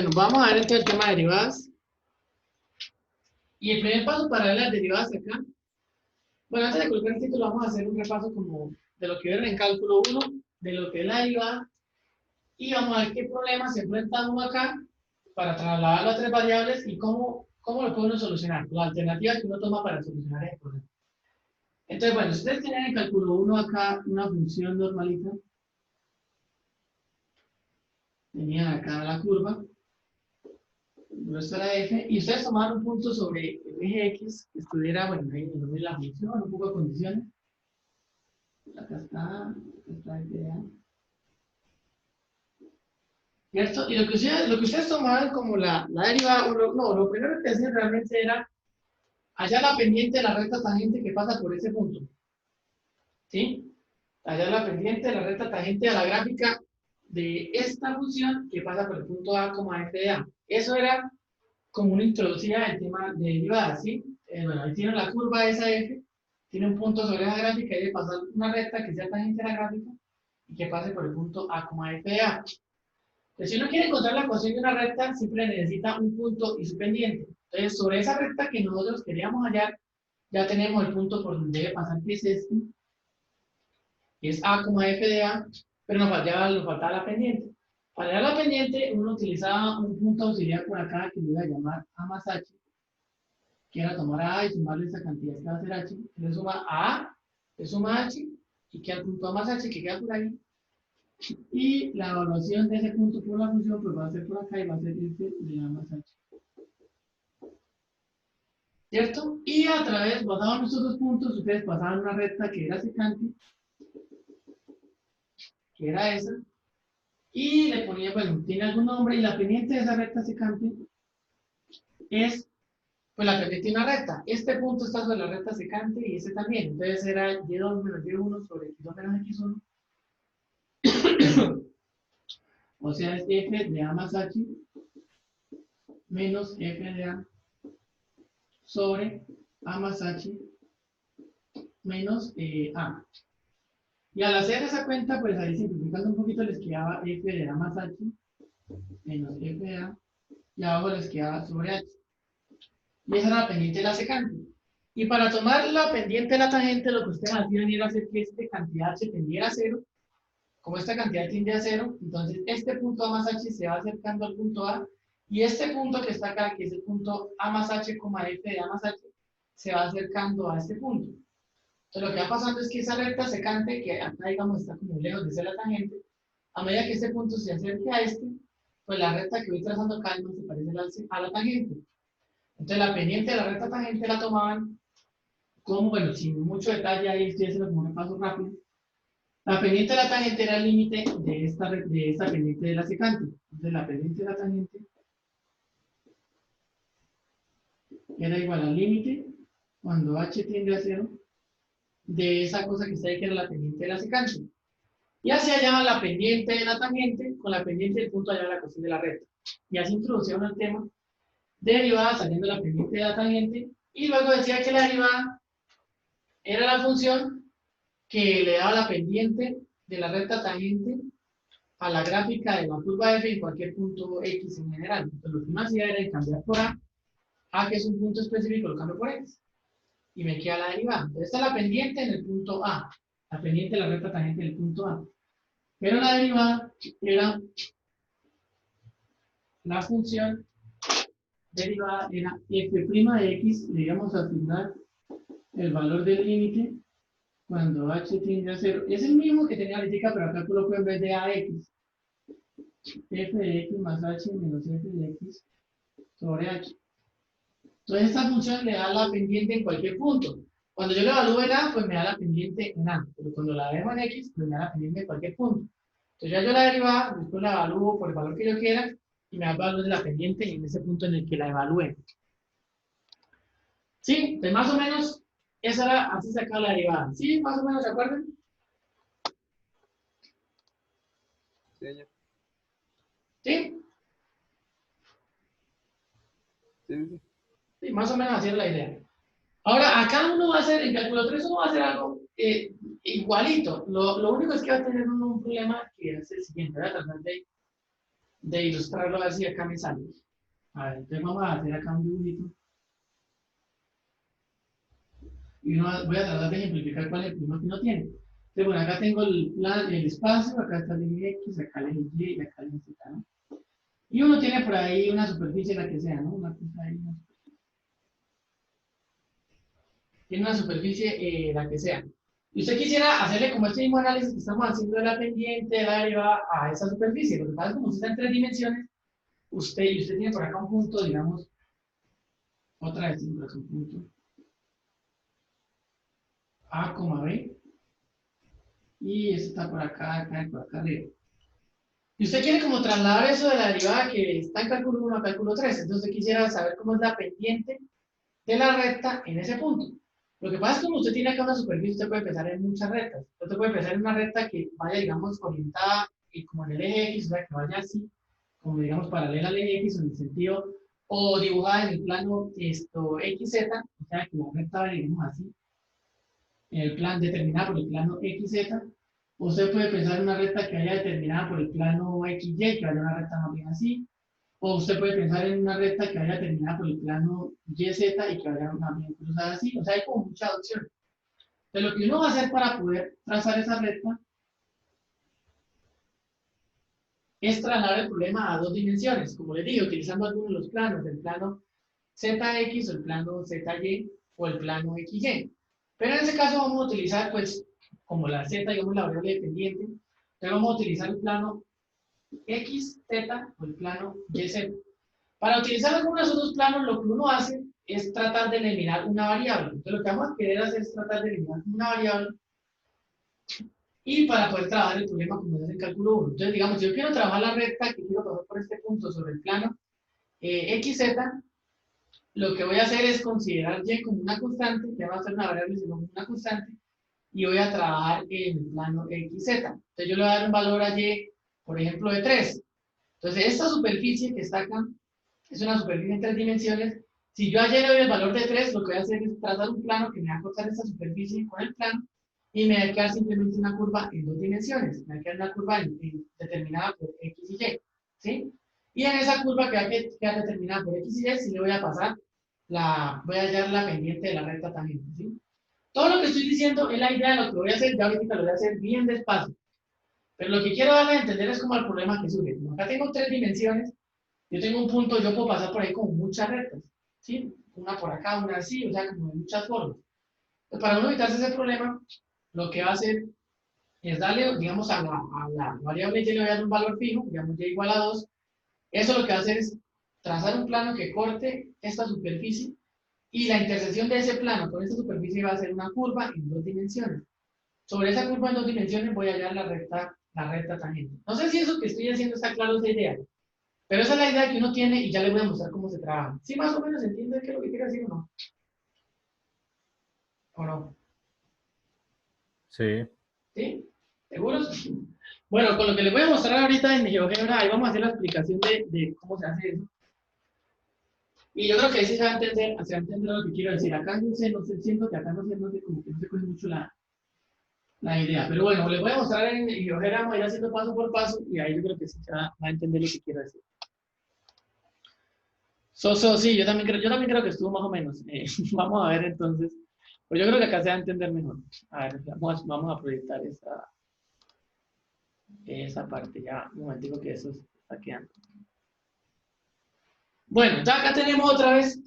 Bueno, vamos a ver entonces el tema de derivadas. Y el primer paso para ver las derivadas acá. Bueno, antes de colocar el título, vamos a hacer un repaso como de lo que vieron en cálculo 1, de lo que es la derivada. Y vamos a ver qué problemas se enfrenta uno acá para trasladarlo a tres variables y cómo lo puede uno solucionar, las alternativas que uno toma para solucionar ese problema. Entonces, bueno, si ustedes tienen en cálculo 1 acá una función normalita, tenían acá la curva, esto era f, y ustedes tomaron un punto sobre el eje x que estuviera, bueno, ahí en donde la función, un poco de condiciones. Acá está idea. ¿Cierto? Y lo que ustedes tomaban como la derivada, lo primero que hacían realmente era hallar la pendiente de la recta tangente que pasa por ese punto. ¿Sí? Hallar la pendiente de la recta tangente a la gráfica de esta función que pasa por el punto A, f de A. Eso era como una introducida del tema de derivadas, ¿sí? Bueno, ahí tiene la curva esa f, tiene un punto sobre esa gráfica y debe pasar una recta que sea tangente a la gráfica y que pase por el punto A, f de A. Entonces, si uno quiere encontrar la ecuación de una recta, siempre necesita un punto y su pendiente. Entonces, sobre esa recta que nosotros queríamos hallar, ya tenemos el punto por donde debe pasar, que es este, que es A, f de A, pero nos faltaba la pendiente. Para hallar la pendiente, uno utilizaba un punto auxiliar por acá que le iba a llamar A más H, que era tomar a y sumarle esa cantidad que va a ser H, que le suma a A, le suma H, y queda el punto A más H que queda por ahí. Y la evaluación de ese punto por la función pues va a ser por acá y va a ser f de A más H. ¿Cierto? Y a través, basado en estos dos puntos, ustedes pasaban una recta que era secante, que era esa, y le ponían, bueno, tiene algún nombre, y la pendiente de esa recta secante es, pues la pendiente de una recta. Este punto está sobre la recta secante y ese también. Entonces era y2 menos y1 sobre x2 menos x1. O sea, es f de A más H menos f de A sobre A más H menos A. Y al hacer esa cuenta, pues ahí simplificando un poquito les quedaba f de A más H menos f de A y abajo les quedaba sobre H. Y esa era la pendiente de la secante. Y para tomar la pendiente de la tangente, lo que ustedes hacían era hacer que esta cantidad se tendiera a cero. Como esta cantidad tiende a cero, entonces este punto A más H se va acercando al punto A, y este punto que está acá, que es el punto A más H, f de A más H, se va acercando a este punto. Entonces lo que va pasando es que esa recta secante, que acá digamos está como lejos de ser la tangente, a medida que este punto se acerque a este, pues la recta que voy trazando acá no se parece a la tangente. Entonces la pendiente de la recta tangente la tomaban como, bueno, sin mucho detalle, ahí estoy haciendo como un paso rápido. La pendiente de la tangente era el límite de esta pendiente de la secante. Entonces la pendiente de la tangente era igual al límite, cuando h tiende a 0, de esa cosa que está ahí que era la pendiente de la secante. Y así hallaba la pendiente de la tangente con la pendiente del punto allá de la ecuación de la recta. Y así introducían el tema de derivada saliendo la pendiente de la tangente. Y luego decía que la derivada era la función que le daba la pendiente de la recta tangente a la gráfica de la curva f en cualquier punto x en general. Entonces lo que uno hacía era cambiar por a que es un punto específico, lo cambio por x. Y me queda la derivada. Entonces está la pendiente en el punto A. La pendiente de la recta tangente en el punto A. Pero la derivada era la función derivada era f' de x, le íbamos a asignar el valor del límite cuando h tiende a 0. Es el mismo que tenía ahorita, pero acá coloco en vez de ax. F de x más h menos f de x sobre h. Entonces esta función le da la pendiente en cualquier punto. Cuando yo la evalúo en A, pues me da la pendiente en A. Pero cuando la dejo en X, pues me da la pendiente en cualquier punto. Entonces ya yo la derivada, después la evalúo por el valor que yo quiera y me da el valor de la pendiente en ese punto en el que la evalúe. ¿Sí? Pues más o menos, esa era, así sacaba la derivada. ¿Sí? Más o menos, ¿se acuerdan? Sí, señor. ¿Sí? Sí. Sí, más o menos así es la idea. Ahora, acá uno va a hacer, en cálculo 3 uno va a hacer algo igualito. Lo único es que va a tener uno un problema que es el siguiente. Voy a tratar de de ilustrarlo así acá me sale. A ver, entonces vamos a hacer acá un dibujito. Y voy a tratar de ejemplificar cuál es el problema que uno tiene. Entonces, bueno, acá tengo el espacio, acá está el eje X, acá el eje Y y acá el eje Z, ¿no? Y uno tiene por ahí una superficie, la que sea, ¿no? Una cosa ahí, tiene una superficie, la que sea. Y usted quisiera hacerle como este mismo análisis que estamos haciendo de la pendiente, de la derivada a esa superficie. Lo que pasa es que como usted está en tres dimensiones, usted tiene por acá un punto, digamos, otra vez, un punto A, B, y este está por acá, por acá arriba. Y usted quiere como trasladar eso de la derivada que está en cálculo 1 a cálculo 3. Entonces usted quisiera saber cómo es la pendiente de la recta en ese punto. Lo que pasa es que como usted tiene acá una superficie, usted puede pensar en muchas rectas. Usted puede pensar en una recta que vaya, digamos, orientada y como en el eje X, o sea, que vaya así, como digamos, paralela al eje X en el sentido, o dibujada en el plano XZ, o sea, que la recta vaya, digamos, así, en el plan determinada por el plano XZ. Usted puede pensar en una recta que haya determinada por el plano XY, que vaya una recta más bien así. O usted puede pensar en una recta que vaya determinada por el plano YZ y que vaya más bien cruzada así. O sea, hay como muchas opciones. Entonces, lo que uno va a hacer para poder trazar esa recta es trasladar el problema a dos dimensiones. Como les dije, utilizando algunos de los planos, el plano ZX o el plano ZY o el plano XY. Pero en ese caso vamos a utilizar, pues, como la Z, digamos, la variable dependiente, entonces vamos a utilizar el plano XZ o el plano YZ. Para utilizar algunos de esos dos planos, lo que uno hace es tratar de eliminar una variable. Entonces, lo que vamos a querer hacer es tratar de eliminar una variable y para poder trabajar el problema como es el cálculo 1. Entonces, digamos, si yo quiero trabajar la recta que quiero pasar por este punto sobre el plano XZ, lo que voy a hacer es considerar Y como una constante, que va a ser una variable sino como una constante, y voy a trabajar en el plano XZ. Entonces, yo le voy a dar un valor a Y, por ejemplo, de 3. Entonces, esta superficie que está acá es una superficie en tres dimensiones. Si yo a Y le doy el valor de 3, lo que voy a hacer es trazar un plano que me va a cortar esta superficie con el plano y me va a quedar simplemente una curva en dos dimensiones. Me va a quedar una curva determinada por X y Y. ¿Sí? Y en esa curva que va a quedar determinada por X y Y, sí le voy a pasar voy a hallar la pendiente de la recta tangente. ¿Sí? Todo lo que estoy diciendo es la idea de lo que voy a hacer. Ya ahorita lo voy a hacer bien despacio. Pero lo que quiero darle a entender es como el problema que surge. Como acá tengo tres dimensiones, yo tengo un punto, yo puedo pasar por ahí con muchas rectas, ¿sí? Una por acá, una así, o sea, como de muchas formas. Entonces, para uno evitarse ese problema, lo que va a hacer es darle, digamos, a la variable y le voy a dar un valor fijo, digamos, y igual a 2. Eso lo que va a hacer es trazar un plano que corte esta superficie y la intersección de ese plano con esta superficie va a ser una curva en dos dimensiones. Sobre esa curva en dos dimensiones voy a hallar la recta tangente. No sé si eso que estoy haciendo está claro esa idea. Pero esa es la idea que uno tiene y ya les voy a mostrar cómo se trabaja. ¿Sí más o menos entiende qué es lo que quiere decir o no? ¿O no? Sí. ¿Sí? ¿Seguros? Bueno, con lo que les voy a mostrar ahorita en GeoGebra, ahí vamos a hacer la explicación de cómo se hace eso. Y yo creo que ahí sí se va a entender lo que quiero decir. Acá no sé, siento que acá no sé, como que no se coge mucho la idea. Pero bueno, les voy a mostrar en GeoGebra, voy a ir haciendo paso por paso y ahí yo creo que sí se va a entender lo que quiero decir. Sí, yo también creo que estuvo más o menos. Vamos a ver entonces. Pues yo creo que acá se va a entender mejor. A ver, vamos a proyectar esa parte. Ya, un momentico que eso está quedando. Bueno, entonces acá tenemos otra vez.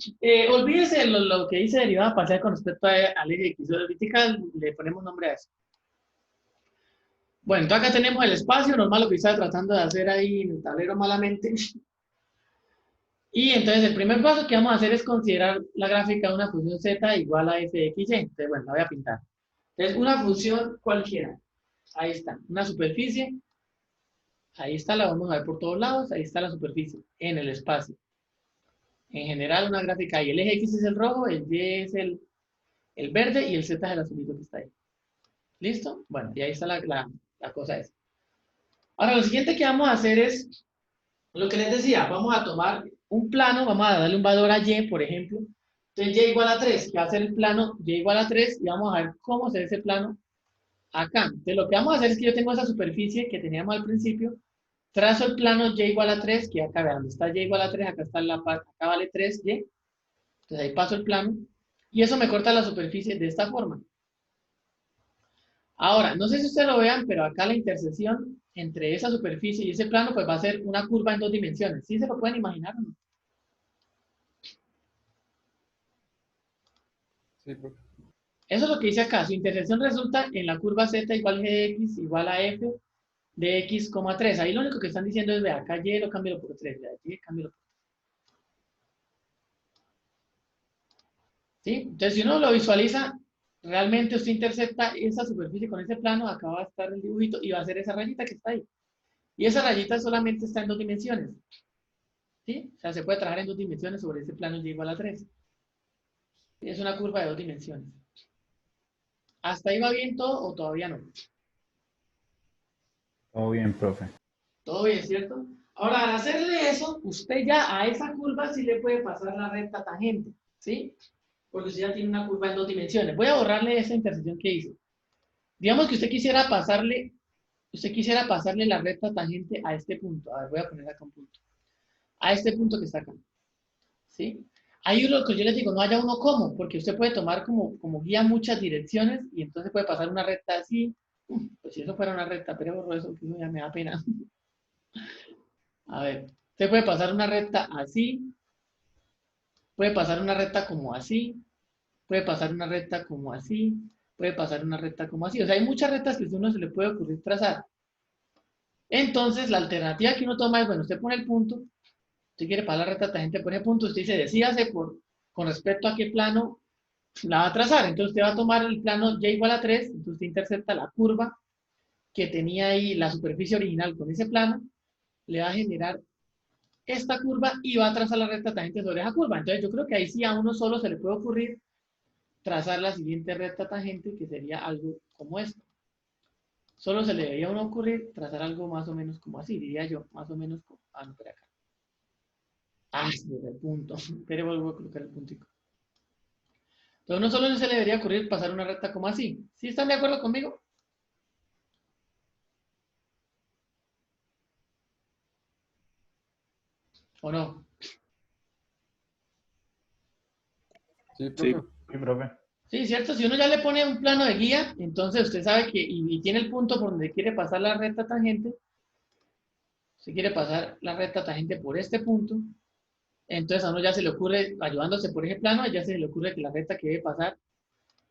Olvídese lo que dice derivada parcial con respecto al eje X. Ahorita le ponemos nombre a eso. Bueno, entonces acá tenemos el espacio normal, lo que estaba tratando de hacer ahí en el tablero malamente. Y entonces el primer paso que vamos a hacer es considerar la gráfica de una función z igual a f de x, y. Entonces, bueno, la voy a pintar. Entonces, una función cualquiera. Ahí está, una superficie. Ahí está, la vamos a ver por todos lados. Ahí está la superficie en el espacio. En general, una gráfica ahí. El eje x es el rojo, el y es el verde y el z es el azulito que está ahí. ¿Listo? Bueno, y ahí está la cosa esa. Ahora, lo siguiente que vamos a hacer es lo que les decía. Vamos a tomar un plano, vamos a darle un valor a y, por ejemplo. Entonces, y igual a 3, que va a ser el plano y igual a 3, y vamos a ver cómo se ve ese plano acá. Entonces, lo que vamos a hacer es que yo tengo esa superficie que teníamos al principio, trazo el plano y igual a 3, que acá vean, donde está y igual a 3, acá está la parte, acá vale 3y, entonces ahí paso el plano, y eso me corta la superficie de esta forma. Ahora, no sé si ustedes lo vean, pero acá la intersección entre esa superficie y ese plano, pues va a ser una curva en 2 dimensiones. ¿Sí se lo pueden imaginar o no? Sí, profe. Eso es lo que dice acá. Su intersección resulta en la curva z igual g de x igual a f de x, 3. Ahí lo único que están diciendo es, vea, acá y lo cambio por 3, vea, y cámbialo por 3. ¿Sí? Entonces, si uno lo visualiza, realmente usted intersecta esa superficie con ese plano, acá va a estar el dibujito y va a ser esa rayita que está ahí. Y esa rayita solamente está en 2 dimensiones. ¿Sí? O sea, se puede trabajar en 2 dimensiones sobre ese plano y igual a 3. Es una curva de 2 dimensiones. ¿Hasta ahí va bien todo o todavía no? Todo bien, profe. Todo bien, ¿cierto? Ahora, al hacerle eso, usted ya a esa curva sí le puede pasar la recta tangente, ¿sí? Porque usted ya tiene una curva en 2 dimensiones. Voy a borrarle esa intersección que hice. Digamos que usted quisiera pasarle la recta tangente a este punto. A ver, voy a poner acá un punto. A este punto que está acá, ¿sí? Hay uno que yo les digo, no haya uno como, porque usted puede tomar como guía muchas direcciones y entonces puede pasar una recta así. Pues si eso fuera una recta, pero borro eso, que eso ya me da pena. A ver, usted puede pasar una recta así, puede pasar una recta como así, puede pasar una recta como así, puede pasar una recta como así. O sea, hay muchas rectas que a uno se le puede ocurrir trazar. Entonces, la alternativa que uno toma es, bueno, usted pone el punto, si quiere pasar la recta tangente, pone punto, usted dice, decídase con respecto a qué plano la va a trazar. Entonces, usted va a tomar el plano y igual a 3, entonces usted intercepta la curva que tenía ahí la superficie original con ese plano, le va a generar esta curva y va a trazar la recta tangente sobre esa curva. Entonces yo creo que ahí sí a uno solo se le puede ocurrir trazar la siguiente recta tangente, que sería algo como esto. Solo se le debería a uno ocurrir trazar algo más o menos como así, diría yo, más o menos como, no, por acá. Sí, el punto. Pero vuelvo a colocar el puntico. Entonces a uno solo no se le debería ocurrir pasar una recta como así. ¿Sí están de acuerdo conmigo? ¿O no? Sí, Sí, profe. sí, profe. Sí, cierto. Si uno ya le pone un plano de guía, entonces usted sabe que, y tiene el punto por donde quiere pasar la recta tangente, si quiere pasar la recta tangente por este punto, entonces a uno ya se le ocurre, ayudándose por ese plano, ya se le ocurre que la recta que debe pasar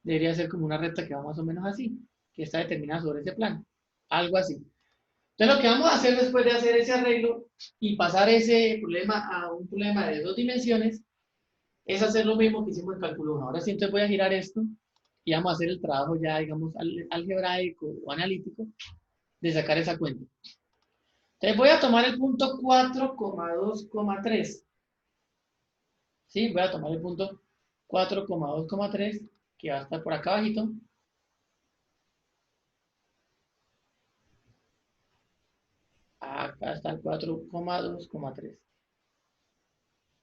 debería ser como una recta que va más o menos así, que está determinada sobre ese plano. Algo así. Entonces lo que vamos a hacer después de hacer ese arreglo y pasar ese problema a un problema de 2 dimensiones, es hacer lo mismo que hicimos en cálculo 1. Ahora sí, entonces voy a girar esto y vamos a hacer el trabajo ya, digamos, algebraico o analítico de sacar esa cuenta. Entonces voy a tomar el punto 4,2,3. ¿Sí? Voy a tomar el punto 4,2,3, que va a estar por acá abajito. Acá está el 4,2,3.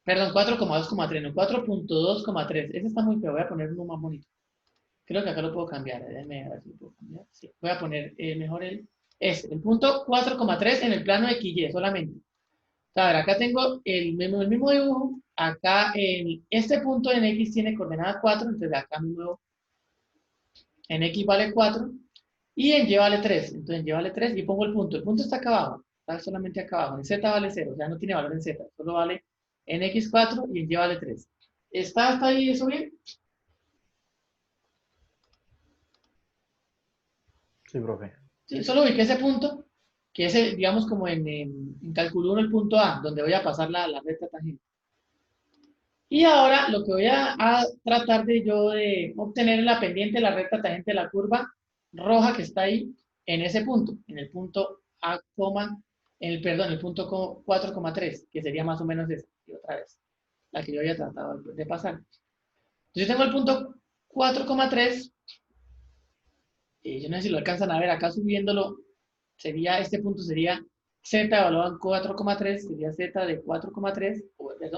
Perdón, 4,2,3, no, 4,2,3. Ese está muy feo, voy a poner uno más bonito. Creo que acá lo puedo cambiar, déjenme ver si lo puedo cambiar. Sí, voy a poner mejor el punto 4,3 en el plano de XY solamente. A ver, acá tengo el mismo dibujo. Acá este punto en X tiene coordenada 4, entonces acá me muevo. En X vale 4 y en Y vale 3. Entonces en Y vale 3 y pongo el punto. El punto está acá abajo, está solamente acá abajo. En Z vale 0, o sea, no tiene valor en Z, solo vale en X 4 y en Y vale 3. ¿Está hasta ahí eso bien? Sí, profe. Sí, solo ubiqué ese punto, que es, digamos, como en cálculo 1 el punto A, donde voy a pasar la recta tangente. Y ahora lo que voy a tratar de yo de obtener en la pendiente la recta tangente de la curva roja que está ahí en ese punto, en el punto A, perdón, el punto 4,3, que sería más o menos esa, y otra vez, la que yo había tratado de pasar. Entonces tengo el punto 4,3, yo no sé si lo alcanzan a ver, acá subiéndolo, este punto sería Z evaluado en 4,3, sería Z de 4,3,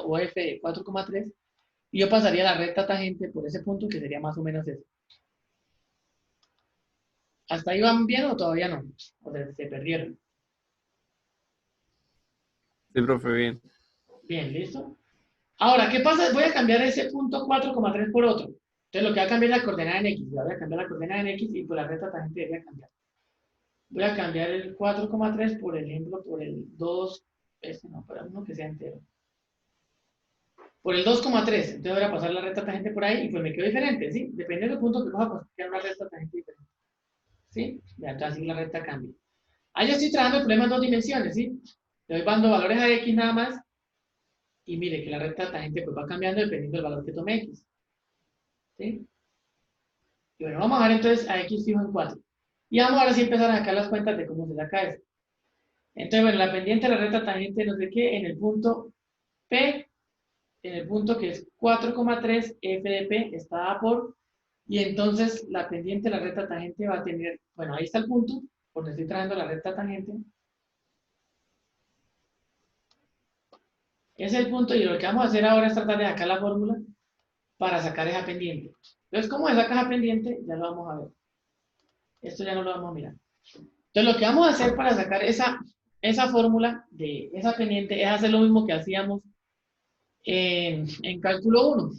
o F de 4,3, y yo pasaría la recta tangente por ese punto, que sería más o menos eso. ¿Hasta ahí van bien o todavía no? O sea, se perdieron. Sí, profe, bien. Bien, ¿listo? Ahora, ¿qué pasa? Voy a cambiar ese punto 4,3 por otro. Entonces, lo que va a cambiar es la coordenada en X. Ya voy a cambiar la coordenada en X y por la recta tangente debería cambiar. Voy a cambiar el 4,3, por ejemplo, por el 2, este no, para uno que sea entero. Por el 2,3, entonces voy a pasar la recta tangente por ahí y pues me quedo diferente, ¿sí? Dependiendo del punto que coja, pues queda una recta tangente diferente. ¿Sí? Ya, entonces así la recta cambia. Ahí yo estoy trabajando el problema en dos dimensiones, ¿sí? Le voy dando valores a X nada más y mire que la recta tangente pues va cambiando dependiendo del valor que tome X. ¿Sí? Y bueno, vamos a ver entonces a X fijo en 4. Y vamos ahora sí a empezar a sacar las cuentas de cómo se saca eso. Entonces, bueno, la pendiente de la recta tangente no sé qué, en el punto P, en el punto que es 4,3 f de P, está A por, y entonces la pendiente de la recta tangente va a tener, bueno, ahí está el punto, porque estoy trayendo la recta tangente. Ese es el punto, y lo que vamos a hacer ahora es tratar de sacar la fórmula para sacar esa pendiente. Entonces, ¿cómo se saca esa pendiente? Ya lo vamos a ver. Esto ya no lo vamos a mirar. Entonces, lo que vamos a hacer para sacar esa fórmula de esa pendiente es hacer lo mismo que hacíamos en cálculo 1.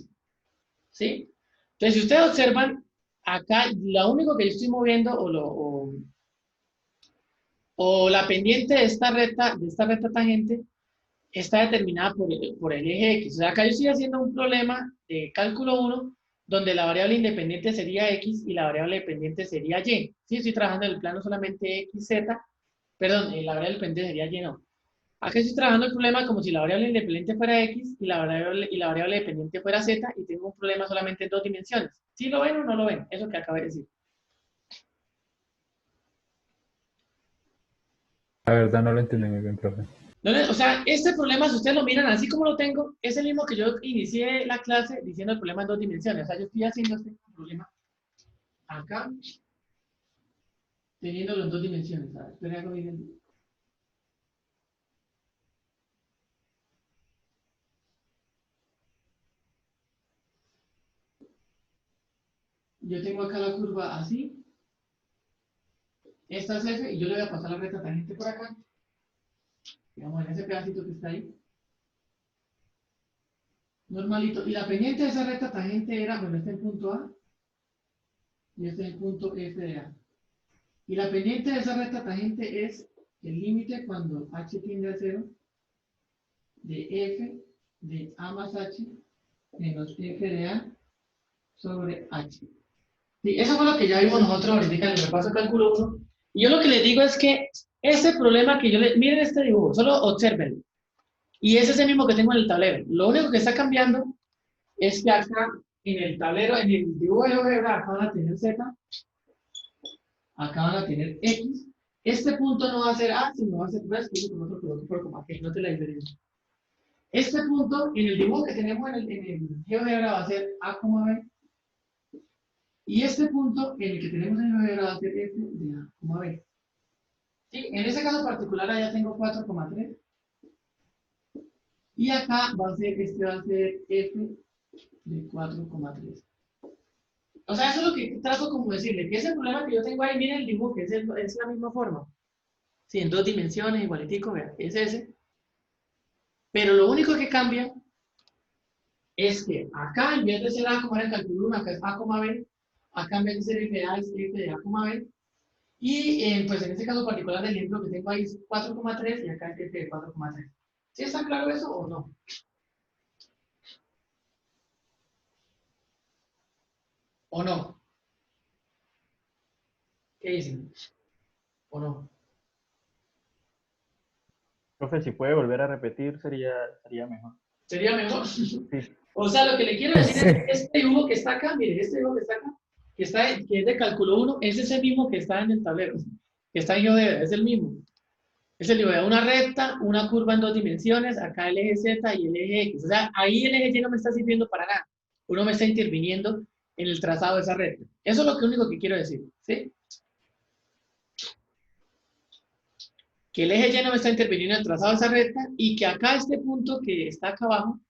¿Sí? Entonces, si ustedes observan, acá lo único que yo estoy moviendo o la pendiente de esta recta tangente está determinada por el eje X. O sea, acá yo estoy haciendo un problema de cálculo 1 donde la variable independiente sería X y la variable dependiente sería Y. Sí, estoy trabajando en el plano solamente X, Z, perdón, la variable dependiente sería Y, no. Acá estoy trabajando el problema como si la variable independiente fuera X y la variable dependiente fuera Z y tengo un problema solamente en dos dimensiones. ¿Sí lo ven o no lo ven? Eso que acabo de decir. La verdad no lo entendí muy bien, profe. O sea, este problema, si ustedes lo miran así como lo tengo, es el mismo que yo inicié la clase diciendo el problema en dos dimensiones. O sea, yo estoy haciendo este problema acá, teniéndolo en dos dimensiones. A ver, espera, hago bien. Yo tengo acá la curva así. Esta es F y yo le voy a pasar la recta tangente por acá. Digamos, en ese pedacito que está ahí. Normalito. Y la pendiente de esa recta tangente era, bueno, este es el punto A y este es el punto F de A. Y la pendiente de esa recta tangente es el límite cuando H tiende a 0 de F de A más H menos F de A sobre H. Sí, eso fue lo que ya vimos nosotros ahorita en el repaso de cálculo 1. Y yo lo que les digo es que ese problema que yo les... Miren este dibujo, solo observenlo. Y ese es el mismo que tengo en el tablero. Lo único que está cambiando es que acá en el tablero, en el dibujo de álgebra, acá van a tener Z, acá van a tener X. Este punto no va a ser A, sino va a ser B, con otro color por como aquí, no te la diferencia. Este punto, en el dibujo que tenemos en el GeoGebra, va a ser A, B. Y este punto, en el que tenemos en el GeoGebra, va a ser F de A, B. ¿Sí? En ese caso particular, allá tengo 4,3. Y acá va a ser, este va a ser F de 4,3. O sea, eso es lo que trato como decirle, que ese problema que yo tengo ahí, miren el dibujo, que es la misma forma. Sí, en dos dimensiones, igualitico, vean, es ese. Pero lo único que cambia es que acá, en vez de ser A, como era el cálculo 1, acá es A, B. Acá en vez de ser F de A, es F de A, B. Y pues en este caso particular, el ejemplo que tengo ahí es 4,3 y acá es F de 4,3. ¿Sí está claro eso o no? ¿O no? ¿Qué dicen? ¿O no? Profe, si puede volver a repetir, sería mejor. ¿Sería mejor? Sí. O sea, lo que le quiero decir es que este dibujo que está acá, miren, este dibujo que está acá, que es de cálculo 1, ese es el mismo que está en el tablero, que está en GeoGebra, es el mismo. Es el dibujo de una recta, una curva en dos dimensiones, acá el eje Z y el eje X. O sea, ahí el eje Y no me está sirviendo para nada. Uno me está interviniendo en el trazado de esa recta. Eso es lo único que quiero decir, ¿sí? Que el eje Y no me está interviniendo en el trazado de esa recta y que acá este punto que está acá abajo,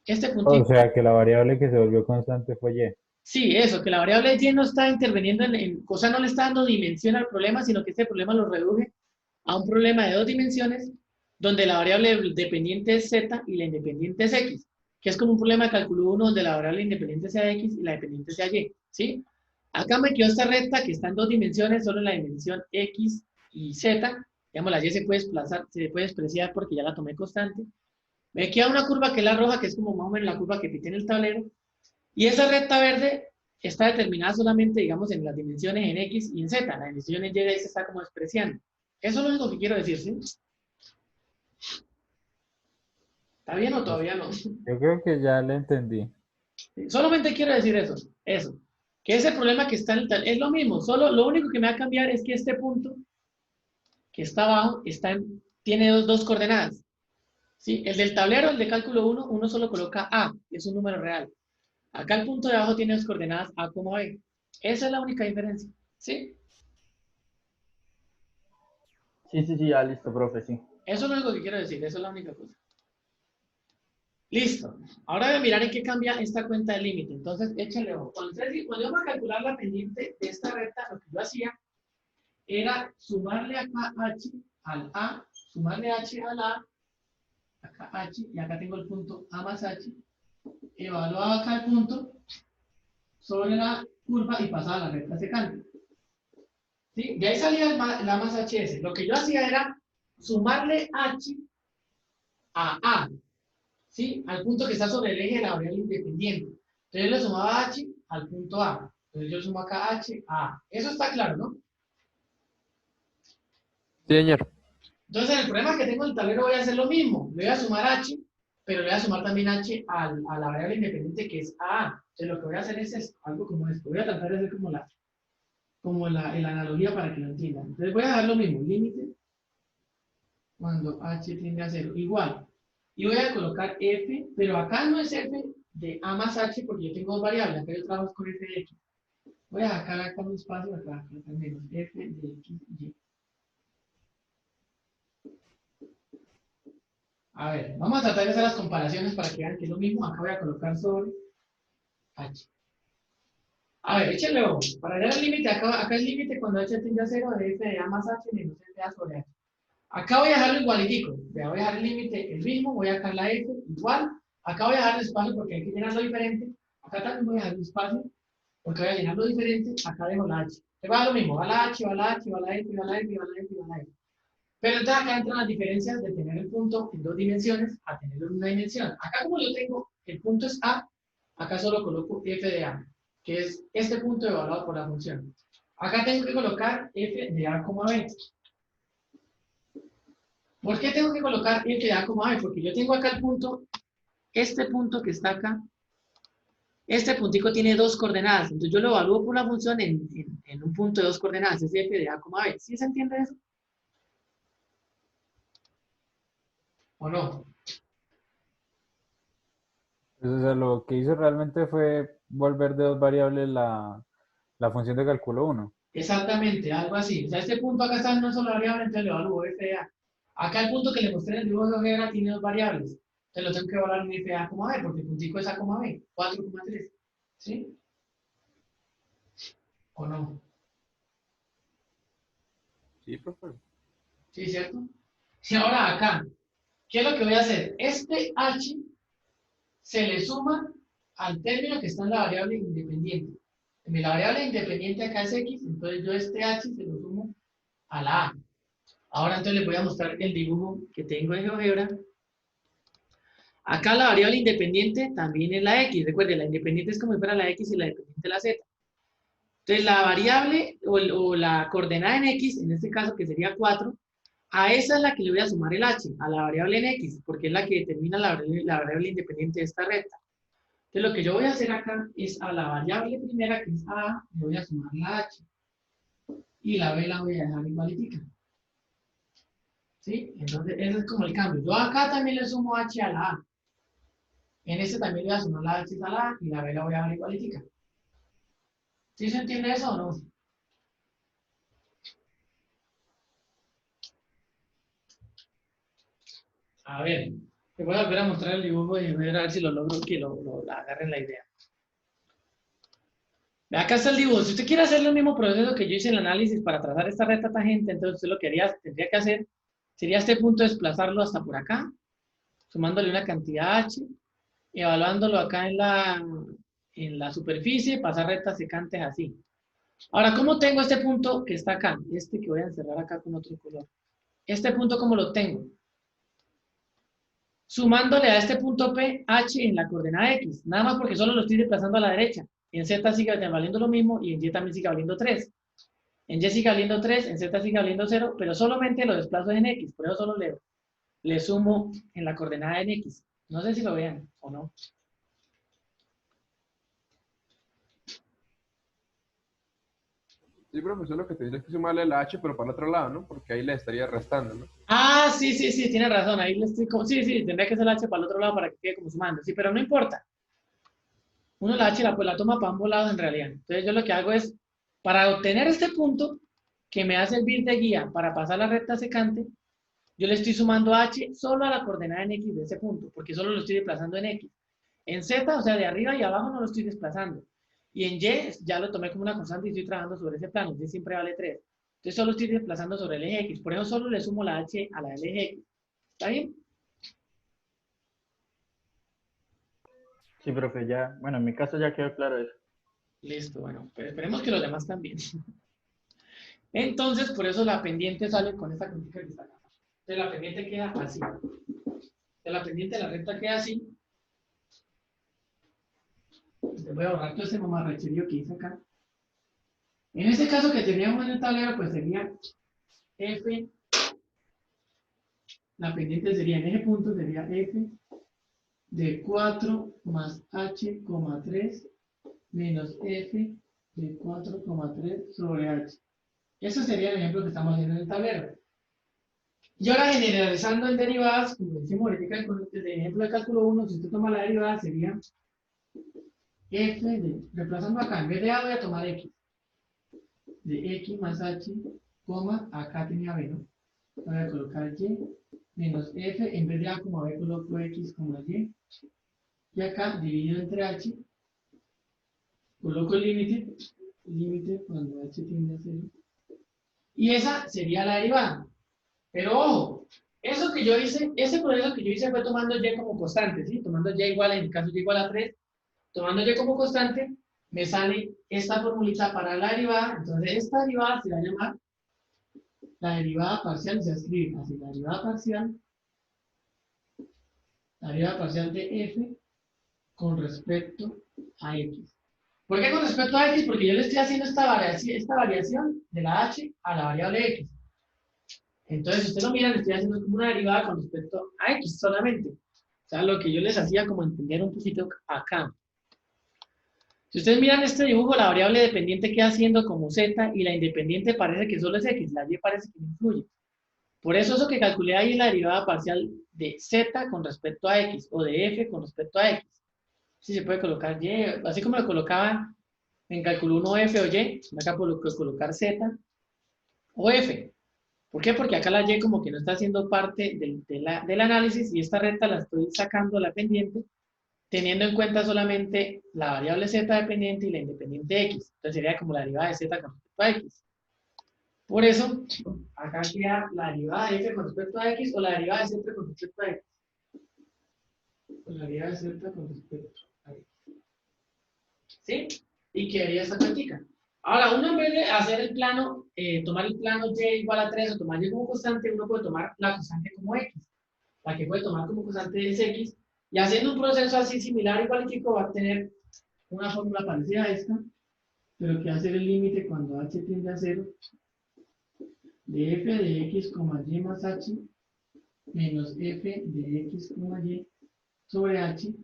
este puntito. O sea, que la variable que se volvió constante fue Y. Sí, eso, que la variable Y no está interviniendo o sea, no le está dando dimensión al problema, sino que este problema lo reduje a un problema de dos dimensiones donde la variable dependiente es z y la independiente es x, que es como un problema de cálculo 1 donde la variable independiente sea x y la dependiente sea y, ¿sí? Acá me quedó esta recta que está en dos dimensiones, solo en la dimensión x y z, digamos la y se puede desplazar, se puede despreciar porque ya la tomé constante. Me queda una curva que es la roja, que es como más o menos la curva que pité en el tablero, y esa recta verde está determinada solamente, digamos, en las dimensiones en x y en z, la dimensión en y de x está como despreciando. Eso es lo que quiero decir, ¿sí? ¿Está bien o Pues, todavía no? yo creo que ya le entendí. Solamente quiero decir eso. Que ese problema que está en el tablero es lo mismo, solo lo único que me va a cambiar es que este punto que está abajo tiene dos coordenadas. ¿Sí? El del tablero, el de cálculo 1, uno solo coloca A, que es un número real. Acá el punto de abajo tiene las coordenadas A como B. Esa es la única diferencia. ¿Sí? Sí, ya listo, profe, sí. Eso es lo único que quiero decir, eso es la única cosa. Listo. Ahora voy a mirar en qué cambia esta cuenta de límite. Entonces, échale ojo. Cuando yo voy a calcular la pendiente de esta recta, lo que yo hacía era sumarle acá h al a, sumarle h al a, acá h, y acá tengo el punto a más h, evaluaba acá el punto sobre la curva y pasaba la recta secante. ¿Sí? De ahí salía la más hs. Lo que yo hacía era sumarle h a, ¿sí? Al punto que está sobre el eje de la variable independiente. Entonces yo le sumaba h al punto a. Entonces yo sumo acá h a. Eso está claro, ¿no? Sí, señor. Entonces, en el problema que tengo en el tablero voy a hacer lo mismo. Le voy a sumar h, pero le voy a sumar también h a la variable independiente que es a. Entonces, lo que voy a hacer es esto, algo como esto. Voy a tratar de hacer como la analogía para que lo entiendan. Entonces, voy a dejar lo mismo, límite cuando h tiende a 0, igual. Y voy a colocar f, pero acá no es f de a más h porque yo tengo dos variables. Acá yo trabajo con f de x. Voy a sacar acá un espacio, acá también, f de x y y. A ver, vamos a tratar de hacer las comparaciones para que vean que es lo mismo. Acá voy a colocar sobre h. A ver, échenle ojo. Para hallar el límite, acá el límite cuando h tiende a 0 de f de a más h menos f de a sobre h. Acá voy a dejarlo igualitico. Voy a dejar el límite el mismo, voy a dejar la f igual. Acá voy a dejar el espacio porque hay que llenarlo diferente. Acá también voy a dejar el espacio porque voy a llenarlo diferente. Acá dejo la h. Se va a dar lo mismo. Va la h, va la h, va la f, va la f, va la f, va la f. Pero entonces acá entran las diferencias de tener el punto en dos dimensiones a tenerlo en una dimensión. Acá como yo tengo, el punto es A, acá solo coloco f de A, que es este punto evaluado por la función. Acá tengo que colocar f de A, B. ¿Por qué tengo que colocar f de A, B? Porque yo tengo acá el punto, este punto que está acá, este puntico tiene dos coordenadas, entonces yo lo evalúo por la función en un punto de dos coordenadas, es f de A, B. ¿Sí se entiende eso? ¿O no? Pues, o sea, lo que hizo realmente fue volver de dos variables la función de cálculo 1. Exactamente, algo así. O sea, este punto acá está en una sola variable, entonces lo evalúo FA. Acá el punto que le mostré en el dibujo de ojera tiene dos variables. Entonces lo tengo que evaluar en FA, B, porque el puntico es A, B, 4,3. ¿Sí? ¿O no? Sí, profe. ¿Sí, cierto? Y ahora acá, ¿qué es lo que voy a hacer? Este H se le suma al término que está en la variable independiente. La variable independiente acá es X, entonces yo este H se lo sumo a la A. Ahora entonces les voy a mostrar el dibujo que tengo de GeoGebra. Acá la variable independiente también es la X. Recuerden, la independiente es como si fuera la X y la dependiente la Z. Entonces la variable o la coordenada en X, en este caso que sería 4, a esa es la que le voy a sumar el H, a la variable en X, porque es la que determina la variable independiente de esta recta. Entonces lo que yo voy a hacer acá es a la variable primera, que es A, le voy a sumar la H. Y la B la voy a dejar igualitica. ¿Sí? Entonces ese es como el cambio. Yo acá también le sumo H a la A. En este también le voy a sumar la H a la A y la B la voy a dejar igualitica. ¿Sí se entiende eso o no? A ver, te voy a volver a mostrar el dibujo y voy a ver si lo logro que lo agarren la idea. Acá está el dibujo. Si usted quiere hacer el mismo proceso que yo hice en el análisis para trazar esta recta tangente, entonces usted lo que tendría que hacer sería este punto desplazarlo hasta por acá, sumándole una cantidad h, evaluándolo acá en la superficie, pasar rectas secantes así. Ahora, ¿cómo tengo este punto que está acá? Este que voy a encerrar acá con otro color. Este punto, ¿cómo lo tengo? Sumándole a este punto P, H en la coordenada X. Nada más porque solo lo estoy desplazando a la derecha. En Z sigue valiendo lo mismo y en Y también sigue valiendo 3. En Y sigue valiendo 3, en Z sigue valiendo 0, pero solamente lo desplazo en X. Por eso solo le sumo en la coordenada en X. No sé si lo vean o no. Sí, profesor, lo que te dice es que sumarle la H, pero para el otro lado, ¿no? Porque ahí le estaría restando, ¿no? Ah, sí, sí, sí, tiene razón. Ahí le estoy como... Sí, sí, tendría que ser la H para el otro lado para que quede como sumando. Sí, pero no importa. Uno la H pues la toma para ambos lados en realidad. Entonces yo lo que hago es, para obtener este punto, que me va a servir de guía para pasar la recta secante, yo le estoy sumando H solo a la coordenada en X de ese punto, porque solo lo estoy desplazando en X. En Z, o sea, de arriba y abajo no lo estoy desplazando. Y en Y ya lo tomé como una constante y estoy trabajando sobre ese plano. Y siempre vale 3. Entonces solo estoy desplazando sobre el eje X. Por eso solo le sumo la H a la del eje X. ¿Está bien? Sí, profe, ya, bueno, en mi caso ya quedó claro eso. Listo, bueno, pues esperemos que los demás también. Entonces, por eso la pendiente sale con esta cuentica que está acá. Entonces la pendiente queda así. Entonces la pendiente de la recta queda así. Voy a borrar todo ese mamarracherío que hice acá. En este caso que teníamos en el tablero, pues sería F, la pendiente sería en ese punto, sería F de 4 más H, 3 menos F de 4,3 sobre H. Ese sería el ejemplo que estamos haciendo en el tablero. Y ahora generalizando en derivadas, como decimos ahorita con el ejemplo de cálculo 1, si usted toma la derivada sería F de, reemplazando acá, en vez de A voy a tomar X. De X más H, acá tenía B, ¿no? Voy a colocar Y menos F, en vez de A como B coloco X como Y. Y acá dividido entre H, coloco el límite cuando H tiende a 0. Y esa sería la derivada. Pero ojo, eso que yo hice, ese proceso que yo hice fue tomando Y como constante, ¿sí? Tomando Y igual, en mi caso Y igual a 3, tomando Y como constante, me sale esta formulita para la derivada. Entonces esta derivada se va a llamar la derivada parcial, se va a escribir así, la derivada parcial de F con respecto a X. ¿Por qué con respecto a X? Porque yo le estoy haciendo esta variación de la H a la variable X. Entonces, si ustedes lo miran, estoy haciendo como una derivada con respecto a X solamente. O sea, lo que yo les hacía como entender un poquito acá. Si ustedes miran este dibujo, la variable dependiente queda siendo como Z y la independiente parece que solo es X, la Y parece que no influye. Por eso que calculé ahí es la derivada parcial de Z con respecto a X o de F con respecto a X. Si se puede colocar Y, así como lo colocaba en cálculo 1 F o Y, acá puedo colocar Z o F. ¿Por qué? Porque acá la Y como que no está haciendo parte del análisis y esta recta la estoy sacando a la pendiente teniendo en cuenta solamente la variable Z dependiente y la independiente X. Entonces sería como la derivada de Z con respecto a X. Por eso, acá queda la derivada de F con respecto a X o la derivada de Z con respecto a X. O la derivada de Z con respecto a X. ¿Sí? Y quedaría esta cuentica. Ahora, uno en vez de hacer el plano, tomar el plano Y igual a 3 o tomar Y como constante, uno puede tomar la constante como X. La que puede tomar como constante es X. Y haciendo un proceso así similar, igualitico, va a tener una fórmula parecida a esta, pero que va a ser el límite cuando H tiende a 0 de F de X, Y más H menos F de X, Y sobre H.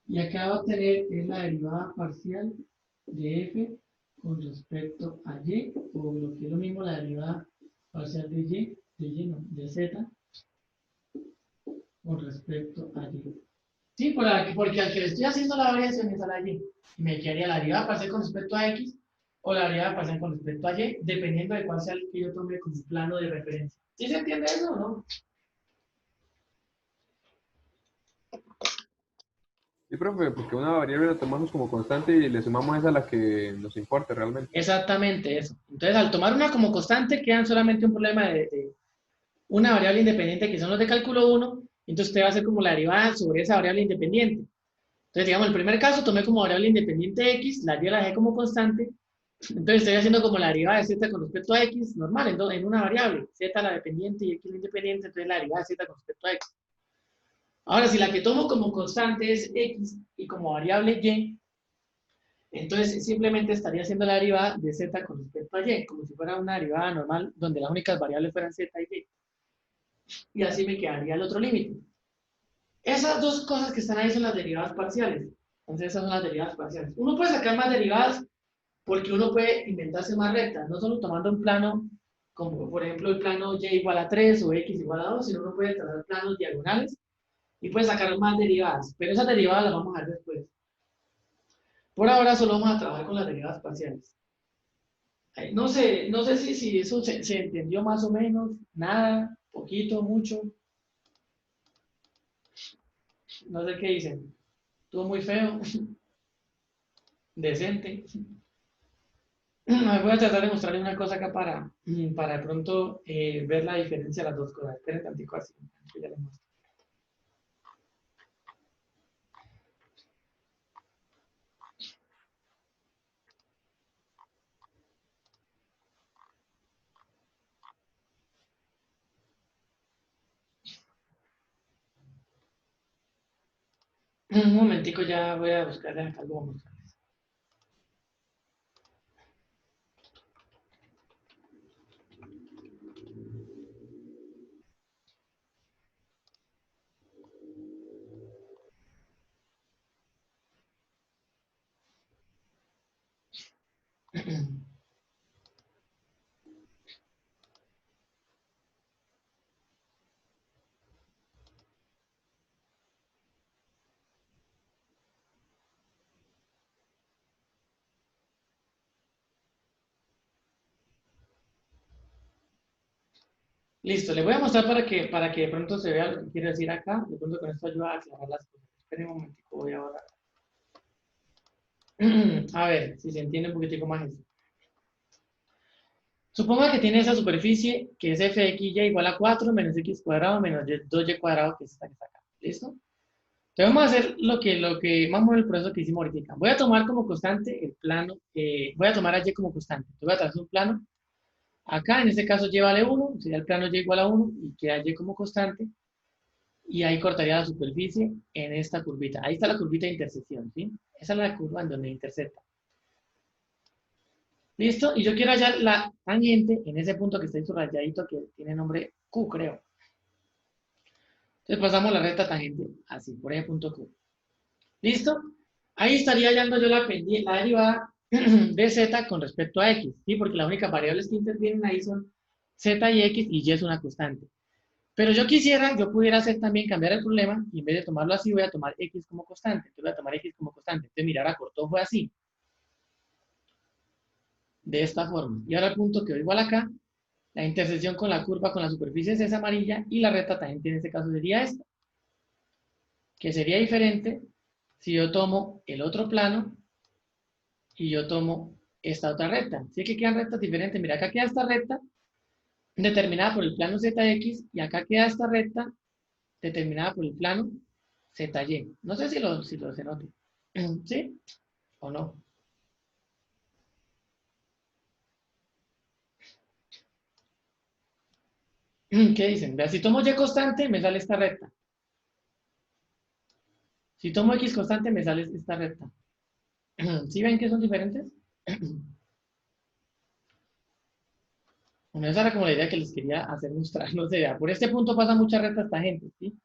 Y acá va a obtener es la derivada parcial de F con respecto a Y, o lo que es lo mismo la derivada parcial de de Z con respecto a Y. Sí, porque al que le estoy haciendo la variación es a la Y. Y me quedaría la derivada parcial con respecto a X o la derivada parcial con respecto a Y, dependiendo de cuál sea el que yo tome como plano de referencia. ¿Sí se entiende eso o no? Sí, profe, porque una variable la tomamos como constante y le sumamos esa a la que nos importa realmente. Exactamente eso. Entonces, al tomar una como constante, quedan solamente un problema una variable independiente que son los de cálculo 1, entonces usted va a hacer como la derivada sobre esa variable independiente. Entonces, digamos, el primer caso tomé como variable independiente x, la y la dejé como constante, entonces estoy haciendo como la derivada de z con respecto a x, normal, en una variable, z la dependiente y x la independiente, entonces la derivada de z con respecto a x. Ahora, si la que tomo como constante es x y como variable y, entonces simplemente estaría haciendo la derivada de z con respecto a y, como si fuera una derivada normal donde las únicas variables fueran z y y. Y así me quedaría el otro límite. Esas dos cosas que están ahí son las derivadas parciales. Entonces esas son las derivadas parciales. Uno puede sacar más derivadas porque uno puede inventarse más rectas, no solo tomando un plano, como por ejemplo el plano y igual a 3 o x igual a 2, sino uno puede trazar planos diagonales y puede sacar más derivadas. Pero esas derivadas las vamos a ver después. Por ahora solo vamos a trabajar con las derivadas parciales. No sé si eso se entendió más o menos, nada, poquito, mucho. No sé qué dicen. Estuvo muy feo, decente. Voy a tratar de mostrarles una cosa acá para de pronto ver la diferencia de las dos cosas. Esperen tantito así. Ya les muestro. Un momentico, ya voy a buscarles acá algo. Listo, les voy a mostrar para que de pronto se vea lo que quiero decir acá. De pronto con esto ayuda a aclarar las cosas. Esperen un momentico, voy a borrar. A ver, si se entiende un poquitico más eso. Suponga que tiene esa superficie que es f de x y igual a 4 menos x cuadrado menos 2y cuadrado, que es esta que está acá. ¿Listo? Entonces vamos a hacer más o menos el proceso que hicimos ahorita. Voy a tomar como constante el plano, voy a tomar a y como constante. Entonces voy a trazar un plano. Acá, en este caso, y vale 1, sería el plano y igual a 1, y queda y como constante. Y ahí cortaría la superficie en esta curvita. Ahí está la curvita de intersección, ¿sí? Esa es la curva en donde intersecta. ¿Listo? Y yo quiero hallar la tangente en ese punto que está ahí subrayadito, que tiene nombre Q, creo. Entonces pasamos la recta tangente, así, por ese punto Q. ¿Listo? Ahí estaría hallando yo la derivada de z con respecto a x, ¿sí? Porque las únicas variables que intervienen ahí son z y x, y y es una constante. Pero yo pudiera hacer también cambiar el problema, y en vez de tomarlo así, voy a tomar x como constante. Entonces voy a tomar x como constante. Entonces, mirar, acortó fue así. De esta forma. Y ahora el punto quedó igual acá. La intersección con la curva con la superficie es esa amarilla, y la recta tangente en este caso sería esta. Que sería diferente si yo tomo el otro plano y yo tomo esta otra recta. ¿Sí que quedan rectas diferentes? Mira, acá queda esta recta determinada por el plano ZX, y acá queda esta recta determinada por el plano ZY. No sé si lo se note. ¿Sí? ¿O no? ¿Qué dicen? Vea, si tomo Y constante, me sale esta recta. Si tomo X constante, me sale esta recta. ¿Sí ven que son diferentes? Bueno, esa era como la idea que les quería hacer mostrar. No sé, vea, por este punto pasa mucha recta esta gente, ¿sí?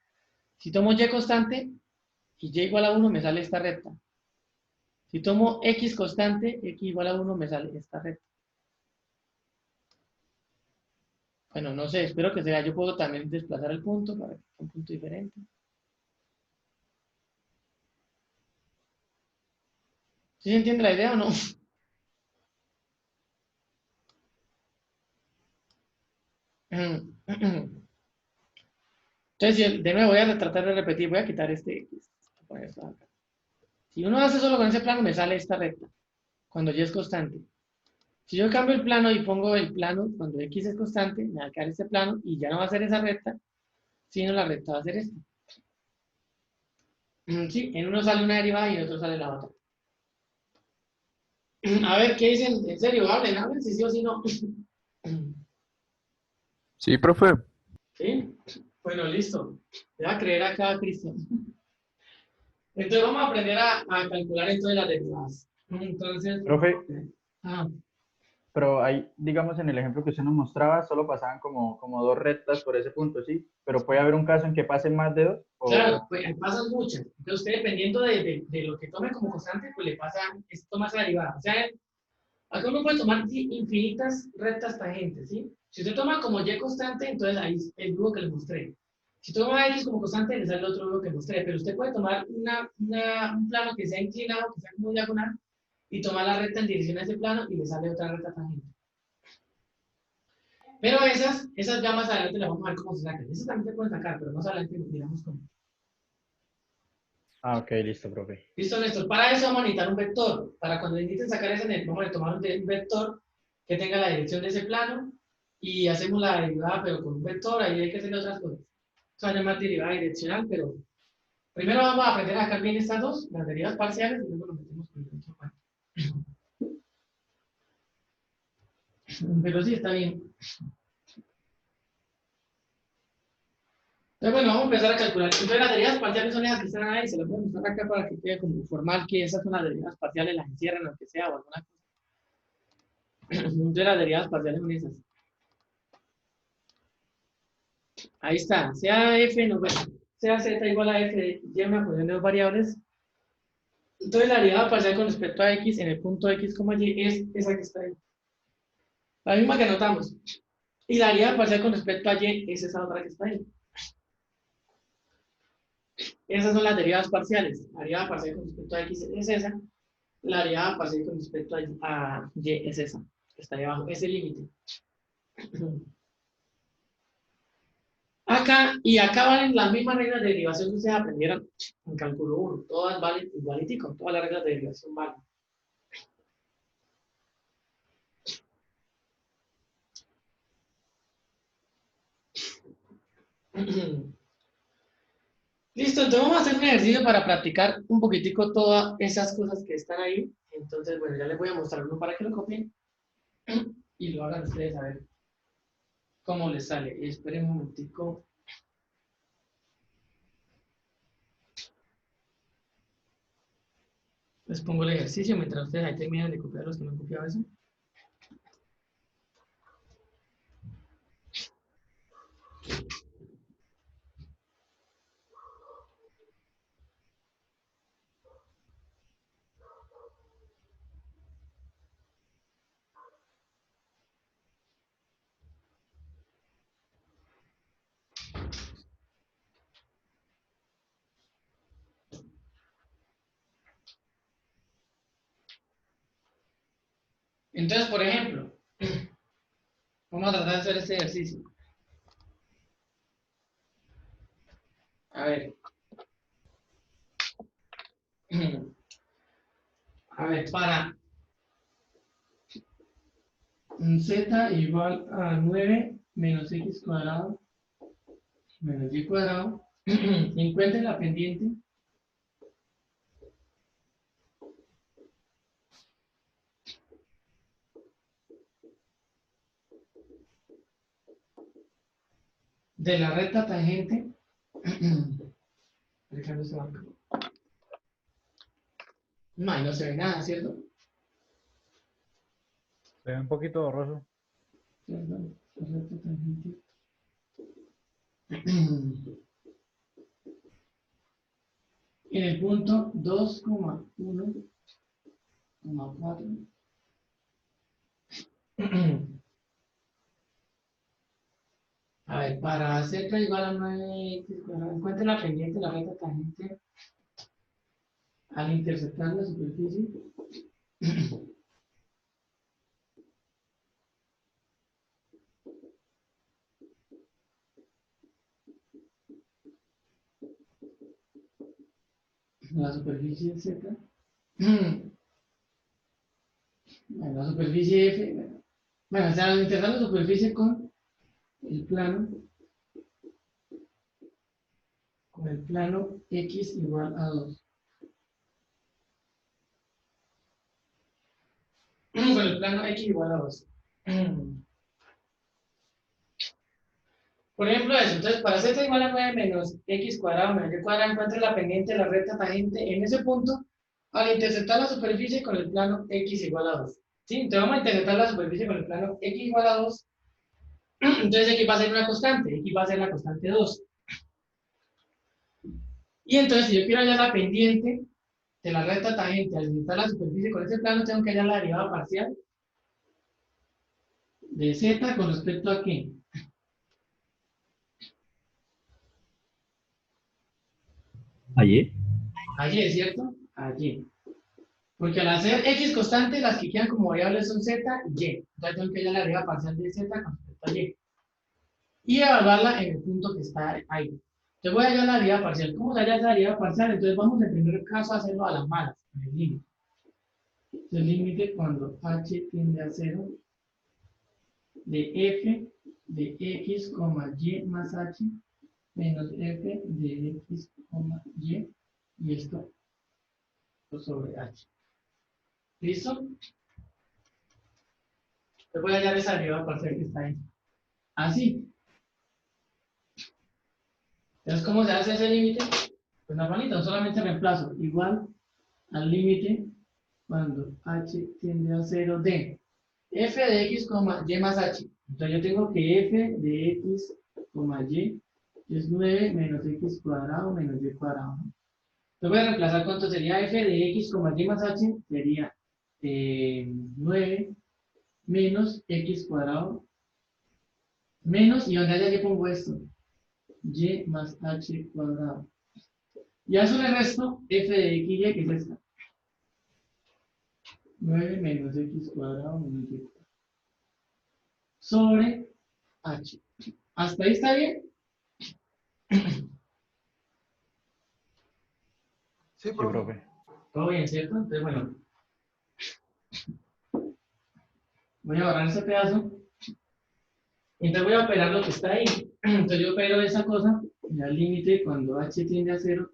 Si tomo Y constante y Y igual a 1, me sale esta recta. Si tomo X constante, X igual a 1, me sale esta recta. Bueno, no sé, espero que sea. Yo puedo también desplazar el punto para que sea un punto diferente. ¿Sí se entiende la idea o no? Entonces, de nuevo voy a tratar de repetir, voy a quitar este X. Si uno hace solo con ese plano, me sale esta recta, cuando Y es constante. Si yo cambio el plano y pongo el plano, cuando X es constante, me va a quedar este plano y ya no va a ser esa recta, sino la recta va a ser esta. Sí, en uno sale una derivada y en otro sale la otra. A ver, ¿qué dicen? En serio, hablen, si sí o si no. Sí, profe. ¿Sí? Bueno, listo. Voy a creer acá, Cristian. Entonces vamos a aprender a calcular entonces las derivadas. Entonces, Profe, ah, pero ahí, digamos, en el ejemplo que usted nos mostraba, solo pasaban como dos rectas por ese punto, ¿sí? Pero puede haber un caso en que pasen más de dos, claro, o... pues pasan muchas. Entonces usted dependiendo de lo que tome como constante, pues le pasa, toma esa derivada. O sea, acá uno puede tomar infinitas rectas tangentes, ¿sí? Si usted toma como y constante, entonces ahí es el dúo que le mostré. Si toma x como constante, le sale el otro dúo que mostré. Pero usted puede tomar un plano que sea inclinado, que sea como diagonal, y tomar la recta en dirección a ese plano y le sale otra recta tangente. Pero esas ya más adelante las vamos a ver cómo se sacan. Esas también se pueden sacar, pero más adelante miramos cómo. Ah, ok, listo, profe. Listo, Néstor. Para eso vamos a necesitar un vector. Para cuando necesiten sacar ese, vamos a tomar un vector que tenga la dirección de ese plano y hacemos la derivada, pero con un vector. Ahí hay que hacer otras cosas. Eso va a llamar derivada direccional, pero primero vamos a aprender a sacar bien estas dos, las derivas parciales, y luego nos metemos con el otro cuadro. Pero sí, está bien. Entonces, bueno, vamos a empezar a calcular. Entonces, las derivas parciales son esas que están ahí, se las voy a mostrar acá para que quede como formal que esas son las derivas parciales, las encierran, lo que sea, o alguna cosa. Entonces, las derivas parciales son esas. Ahí está, sea f, no, bueno, sea z igual a f, y una función de dos variables. Entonces, la derivada parcial con respecto a x en el punto x, y es esa que está ahí. La misma que anotamos. Y la derivada parcial con respecto a y es esa otra que está ahí. Esas son las derivadas parciales. La derivada parcial con respecto a x es esa. La derivada parcial con respecto a y es esa. Que está ahí abajo. Es el límite. Acá, y acá valen las mismas reglas de derivación que ustedes aprendieron en cálculo 1. Todas valen igualitico. Todas las reglas de derivación valen. Listo, entonces vamos a hacer un ejercicio para practicar un poquitico todas esas cosas que están ahí. Entonces, bueno, ya les voy a mostrar uno para que lo copien y lo hagan ustedes a ver cómo les sale. Y esperen un momentico. Les pongo el ejercicio mientras ustedes ahí terminan de copiar los que no han copiado eso. Entonces, por ejemplo, vamos a tratar de hacer este ejercicio. A ver. A ver, para z igual a 9 menos x cuadrado menos y cuadrado, encuentre la pendiente de la recta tangente. Alejandro se marca. No, ahí no se ve nada, ¿cierto? Se ve un poquito borroso. La recta tangente. En el punto 2,1,4. A ver, para z igual a 9x cuadrado, encuentre la pendiente de la recta tangente al intersectar la superficie. La superficie Z. Bueno, la superficie F, bueno, o sea, integrar la superficie con el plano X igual a 2. Con el plano X igual a 2. Por ejemplo, eso. Entonces, para z igual a 9 menos x cuadrado menos y cuadrado, encuentre la pendiente de la recta tangente en ese punto al interceptar la superficie con el plano x igual a 2. ¿Sí? Entonces, vamos a interceptar la superficie con el plano x igual a 2. Entonces, x va a ser una constante. X va a ser la constante 2. Y entonces, si yo quiero hallar la pendiente de la recta tangente al interceptar la superficie con ese plano, tengo que hallar la derivada parcial de z con respecto a ¿qué? Allí. Allí, ¿cierto? Allí. Porque al hacer x constante, las que quedan como variables son z y y. Entonces tengo que hallar la derivada parcial de z con respecto a y. Y evaluarla en el punto que está ahí. Yo voy a hallar la derivada parcial. ¿Cómo se halla la derivada parcial? Entonces vamos en primer caso a hacerlo a las malas, en el límite. El límite cuando h tiende a 0 de f de x, y más h menos f de x, y esto sobre h. ¿Listo? Yo voy a hallar esa derivada parcial que está ahí. Así. Entonces, ¿cómo se hace ese límite? Pues normalito, solamente reemplazo igual al límite cuando h tiende a 0 de f de x, y más h. Entonces yo tengo que f de x, y es 9 menos x cuadrado menos y cuadrado. Entonces voy a reemplazar cuánto sería f de x, y más h, sería 9 menos x cuadrado menos, y donde haya yo pongo esto, y más h cuadrado. Y a eso le resto f de x, y, que es esta. 9 menos x cuadrado menos y cuadrado. Sobre h. ¿Hasta ahí está bien? Sí, Sí, profe. Todo bien, ¿cierto? Entonces, bueno. Voy a borrar ese pedazo. Entonces voy a operar lo que está ahí. Entonces yo opero esa cosa al límite cuando h tiende a 0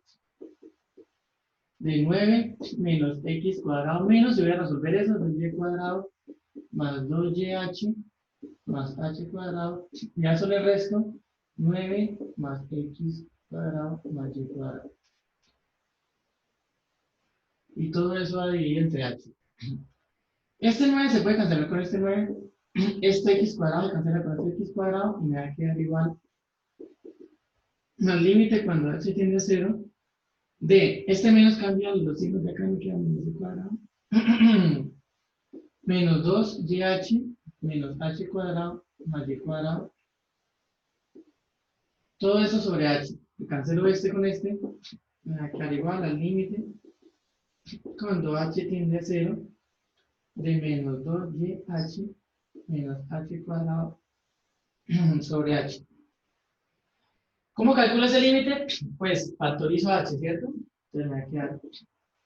de 9 menos x cuadrado menos, yo voy a resolver eso, 2y cuadrado más 2yh más h cuadrado, y a eso le resto 9 más x cuadrado más y cuadrado. Y todo eso va a dividir entre h. Este 9 se puede cancelar con este 9, este x cuadrado se cancela con este x cuadrado, y me va a quedar igual al límite cuando h tiende a 0 de este menos cambia los signos de acá, me queda menos y cuadrado menos 2yh menos h cuadrado más y cuadrado, todo eso sobre h. Cancelo este con este, me va a quedar igual al límite cuando h tiende a 0 de menos 2yh menos h cuadrado sobre h. ¿Cómo calculo ese límite? Pues factorizo h, ¿cierto? Entonces me va a quedar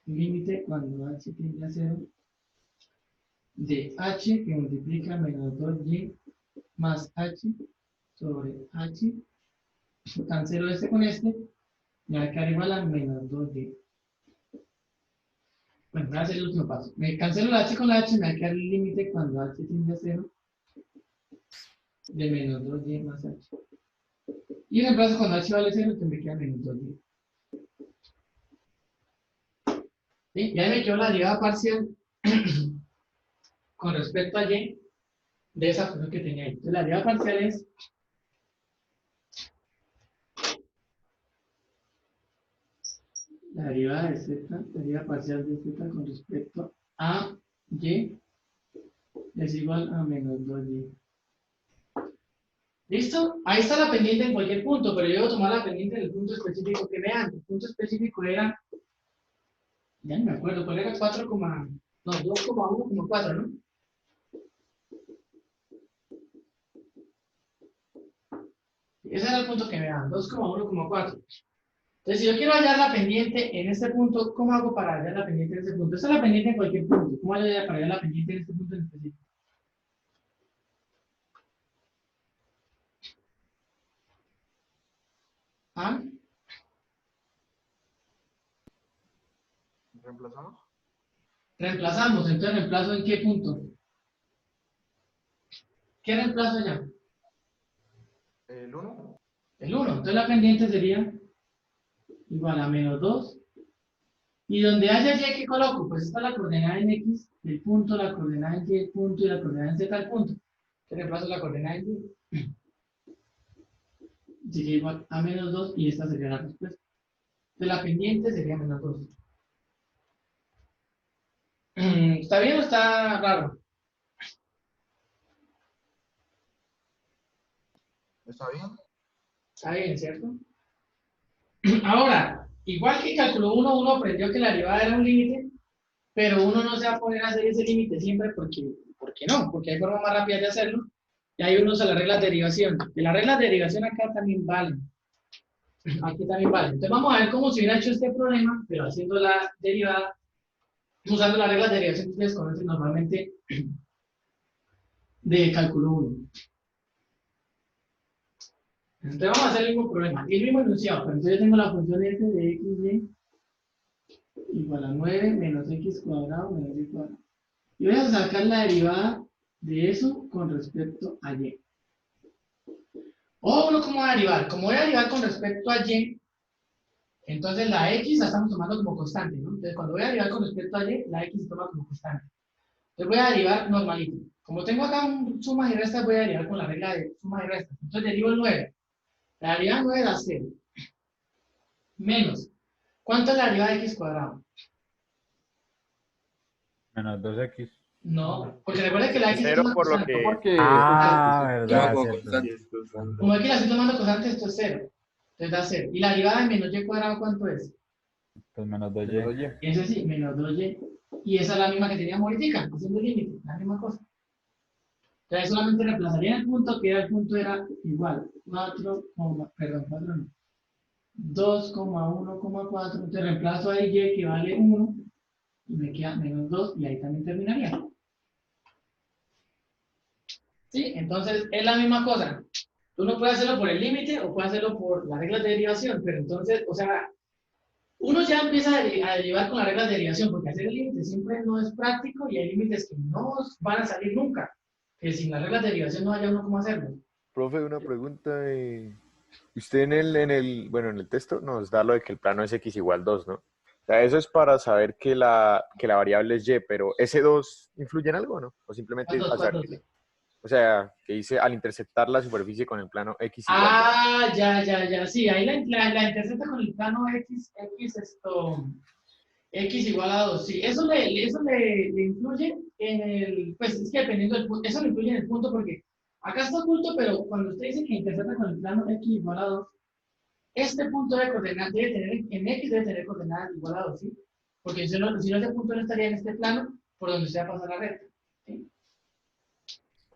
límite cuando h tiende a 0 de h que multiplica menos 2y más h sobre h. Cancelo este con este, me va a quedar igual a menos 2y. Bueno, voy a hacer el último paso. Me cancelo la h con la h, me va a quedar el límite cuando h tiende a 0 de menos 2y más h. Y reemplazo cuando h vale 0, que me queda menos 2y. ¿Sí? Y ahí me quedó la derivada parcial con respecto a y de esa función que tenía ahí. Entonces la derivada parcial es la derivada de z, la derivada parcial de z con respecto a y es igual a menos 2y. ¿Listo? Ahí está la pendiente en cualquier punto, pero yo voy a tomar la pendiente en el punto específico que vean. El punto específico era, ya no me acuerdo, ¿cuál era? 2,1,4, ¿no? Ese era el punto que me dan, 2,1,4. Entonces, si yo quiero hallar la pendiente en este punto, ¿cómo hago para hallar la pendiente en este punto? Esta es la pendiente en cualquier punto. ¿Cómo hallar para hallar la pendiente en este punto punto en específico. ¿Ah? ¿Reemplazamos? Reemplazamos, entonces reemplazo en qué punto. ¿Qué reemplazo allá? El 1. El 1. Entonces la pendiente sería igual a menos 2. Y donde haya y, ¿qué coloco? Pues está la coordenada en x del punto, la coordenada en y del punto y la coordenada en z del punto. Entonces reemplazo la coordenada en y. Sería igual a menos 2 y esta sería la respuesta. Entonces la pendiente sería menos 2. ¿Está bien o está raro? ¿Está bien? Está bien, ¿cierto? Ahora, igual que cálculo 1, uno aprendió que la derivada era un límite, pero uno no se va a poner a hacer ese límite siempre porque no, porque hay formas más rápidas de hacerlo. Y ahí uno usa las reglas de derivación. Y las reglas de derivación acá también valen. Aquí también valen. Entonces vamos a ver cómo se hubiera hecho este problema, pero haciendo la derivada, usando las reglas de derivación que ustedes conocen normalmente de cálculo 1. Entonces vamos a hacer el mismo problema, el mismo enunciado, pero entonces yo tengo la función f de xy igual a 9 menos x cuadrado menos y cuadrado. Y voy a sacar la derivada de eso con respecto a y. O uno, ¿cómo va a derivar? Como voy a derivar con respecto a y, entonces la x la estamos tomando como constante, ¿no? Entonces cuando voy a derivar con respecto a y, la x se toma como constante. Entonces voy a derivar normalito. Como tengo acá un sumas y restas, voy a derivar con la regla de sumas y restas. Entonces derivo el 9. La derivada 9 da 0. Menos. ¿Cuánto es la derivada de x cuadrado? Menos 2x. No, porque recuerda que la x es Cero una por lo constante. que... Porque Ah, Toma verdad, como cierto. constante. Como aquí la estoy tomando constante, esto es 0. Entonces da 0. ¿Y la derivada de menos y cuadrado cuánto es? Pues menos 2y. Menos y. Ese sí, menos 2y. Y esa es la misma que teníamos ahorita, haciendo el límite, la misma cosa. Entonces solamente reemplazaría el punto, que el punto era igual. 4, perdón, 4 no. 2,1,4. Entonces reemplazo ahí y que vale 1. Y me queda menos 2 y ahí también terminaría. ¿Sí? Entonces es la misma cosa. Uno puede hacerlo por el límite o puede hacerlo por las reglas de derivación, pero entonces, o sea, uno ya empieza a derivar con las reglas de derivación, porque hacer el límite siempre no es práctico y hay límites que no van a salir nunca, que sin las reglas de derivación no haya uno cómo hacerlo. Profe, una pregunta. Usted bueno, en el texto nos da lo de que el plano es x igual 2, ¿no? O sea, eso es para saber que la variable es y, pero ¿ese 2 influye en algo o no? O simplemente ¿Cuántos? al saber ¿Cuántos? o sea, que dice al interceptar la superficie con el plano x igual 2. Ah, ya, sí, ahí la intercepta con el plano x igual a 2, sí, eso le influye en el, pues es que dependiendo del punto, eso le influye en el punto porque acá está oculto, pero cuando usted dice que intercepta con el plano x igual a 2, este punto de coordenadas debe tener, en x debe tener coordenadas igual a 2, ¿sí? Porque si no ese punto no estaría en este plano por donde usted va a pasar la recta, ¿sí?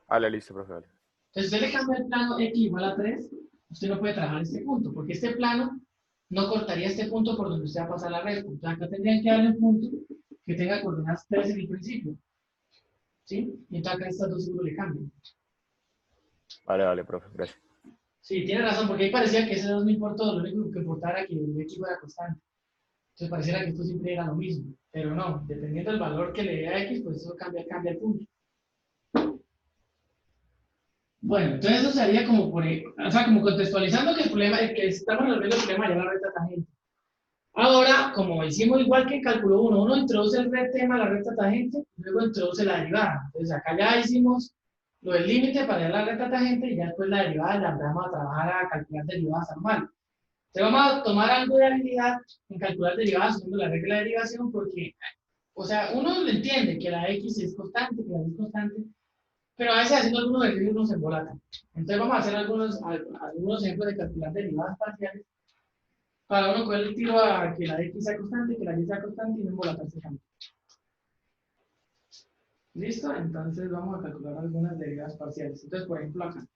Vale, listo, profe, vale. Entonces, si usted le cambia el plano x igual a 3, usted no puede trabajar este punto, porque este plano no cortaría este punto por donde usted va a pasar la recta. Entonces, acá tendrían que darle un punto que tenga coordenadas 3 en el principio. ¿Sí? Y entonces acá estas dos seguro le cambian. Vale, profe, gracias. Sí, tiene razón, porque ahí parecía que ese 2 no importó, lo único que importaba era que el x fuera constante. Entonces pareciera que esto siempre era lo mismo, pero no, dependiendo del valor que le dé a x, pues eso cambia el punto. Bueno, entonces eso sería como o sea, como contextualizando que el problema, que estamos resolviendo el problema de la recta tangente. Ahora, como hicimos igual que en cálculo 1, uno introduce el tema, la recta tangente, y luego introduce la derivada. Entonces acá ya hicimos lo del límite para la recta tangente y ya después la derivada la vamos a trabajar a calcular derivadas normales. Entonces vamos a tomar algo de habilidad en calcular derivadas usando la regla de derivación porque, o sea, uno lo entiende que la x es constante, que la y es constante, pero a veces haciendo algunos ejercicios uno se embolata. Entonces vamos a hacer algunos ejemplos de calcular derivadas parciales para uno coger el tiro a que la x sea constante, que la y sea constante y no embolatarse tanto. ¿Listo? Entonces vamos a calcular algunas derivadas parciales. Entonces, por ejemplo, acá.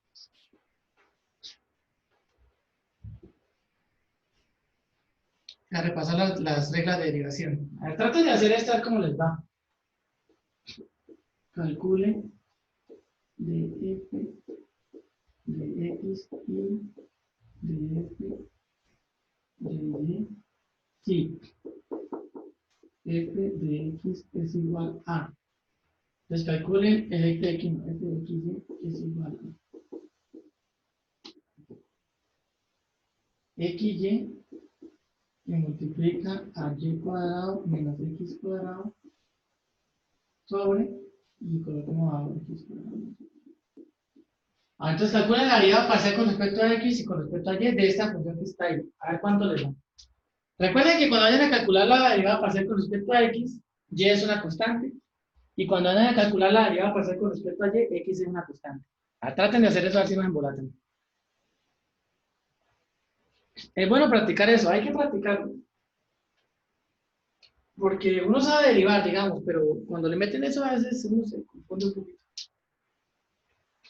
A repasar las reglas de derivación. A ver, traten de hacer esto, a ver cómo les va. calcule de f de x y de f de y, si f de x es igual a. Entonces calculen el f de x, no, f de x es igual a xy me multiplica a y cuadrado menos x cuadrado sobre, y coloquemos abajo x cuadrado. Entonces calculen la derivada parcial con respecto a x y con respecto a y de esta función que está ahí. A ver cuánto les da. Recuerden que cuando vayan a calcular la derivada parcial con respecto a x, y es una constante. Y cuando vayan a calcular la derivada parcial con respecto a y, x es una constante. Traten de hacer eso a ver si no se embolatan. Es bueno practicar eso, hay que practicarlo. Porque uno sabe derivar, digamos, pero cuando le meten eso a veces uno se confunde un poquito.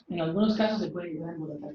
En algunos casos se puede llegar a embolatar.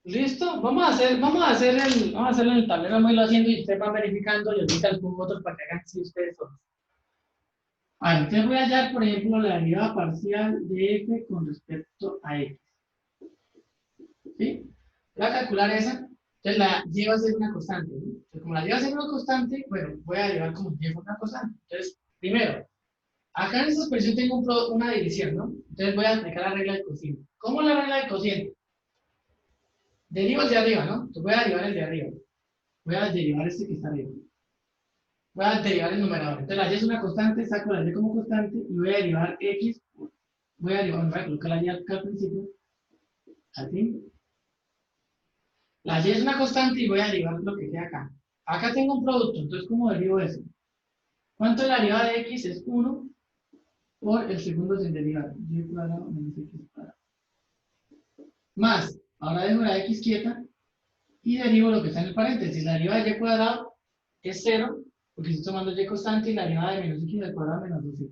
¿Listo? Vamos a hacerlo en el tablero, vamos a irlo haciendo y ustedes van verificando y ahorita les pongo otros para que hagan así ustedes solos. Entonces voy a hallar, por ejemplo, la derivada parcial de f con respecto a x. ¿Sí? Voy a calcular esa. Entonces la y va a ser una constante. ¿Sí? Entonces, como la y va a ser una constante, bueno, voy a derivar como y es una constante. Entonces, primero, acá en esta expresión tengo una división, ¿no? Entonces voy a aplicar la regla del cociente. ¿Cómo es la regla del cociente? Derivo el de arriba, ¿no? Entonces voy a derivar el de arriba. Voy a derivar este que está arriba. Voy a derivar el numerador. Entonces la y es una constante, saco la y como constante y voy a derivar x. Voy a colocar la y acá al principio. Así. La y es una constante y voy a derivar lo que queda acá. Acá tengo un producto, entonces ¿cómo derivo eso? ¿Cuánto es la derivada de x? Es 1 por el segundo sin derivar. Y cuadrado menos x cuadrado. Más, ahora dejo la x quieta y derivo lo que está en el paréntesis. La derivada de y cuadrado es 0, porque estoy tomando y constante, y la derivada de menos x al cuadrado menos 2x.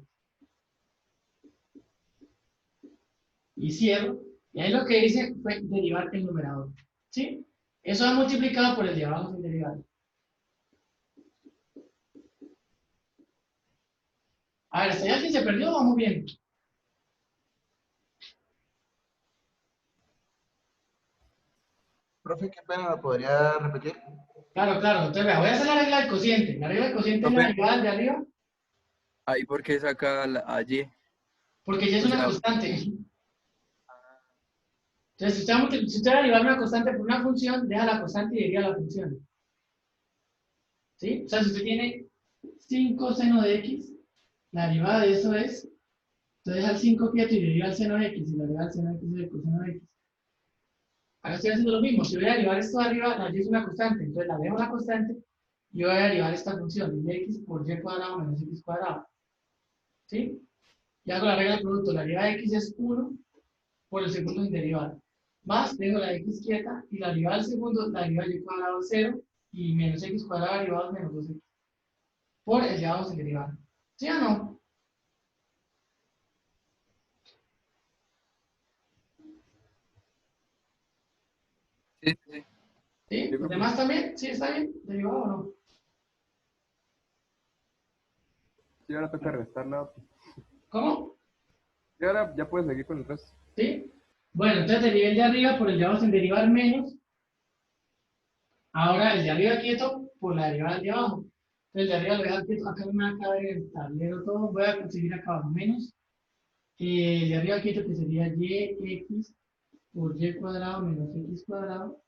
Y cierro. Y ahí lo que hice fue derivar el numerador. ¿Sí? Eso va multiplicado por el de abajo sin derivar. A ver, ¿hasta ya alguien se perdió o vamos bien? Profe, qué pena, ¿lo podría repetir? Claro, claro. Entonces, vea, voy a hacer la regla del cociente. La regla del cociente es la Profe. derivada de arriba, Ahí porque saca a Y. porque ya es O una sea, constante. Entonces, si usted va a derivar una constante por una función, deja la constante y deriva la función. ¿Sí? O sea, si usted tiene 5 seno de x, la derivada de eso es, usted deja el 5 quieto y deriva el seno de x, y la derivada del seno de x es el coseno de x. Ahora estoy haciendo lo mismo. Si voy a derivar esto de arriba, la y es una constante. Entonces la dejo la constante y voy a derivar esta función de x por y cuadrado menos x cuadrado. ¿Sí? Y hago la regla del producto. La derivada de x es 1 por el segundo sin derivar. Más, dejo la x quieta y la derivada del segundo, la derivada de y cuadrado es 0 y menos x cuadrado derivado es menos 2x. Por el de abajo sin derivar. ¿Sí o no? sí, sí. ¿Sí? ¿Los demás también? ¿Sí está bien? ¿Derivado o no? Sí, ahora toca restarla. ¿Cómo? Y ahora ya puedes seguir con el resto. ¿Sí? Bueno, entonces derivé el de arriba por el de abajo sin derivar menos. Ahora el de arriba quieto por la derivada del de abajo. Entonces el de arriba lo voy a dejar quieto. Acá no me va a caber el tablero todo. Voy a conseguir acá abajo menos de arriba quito que sería yx por y cuadrado menos x cuadrado,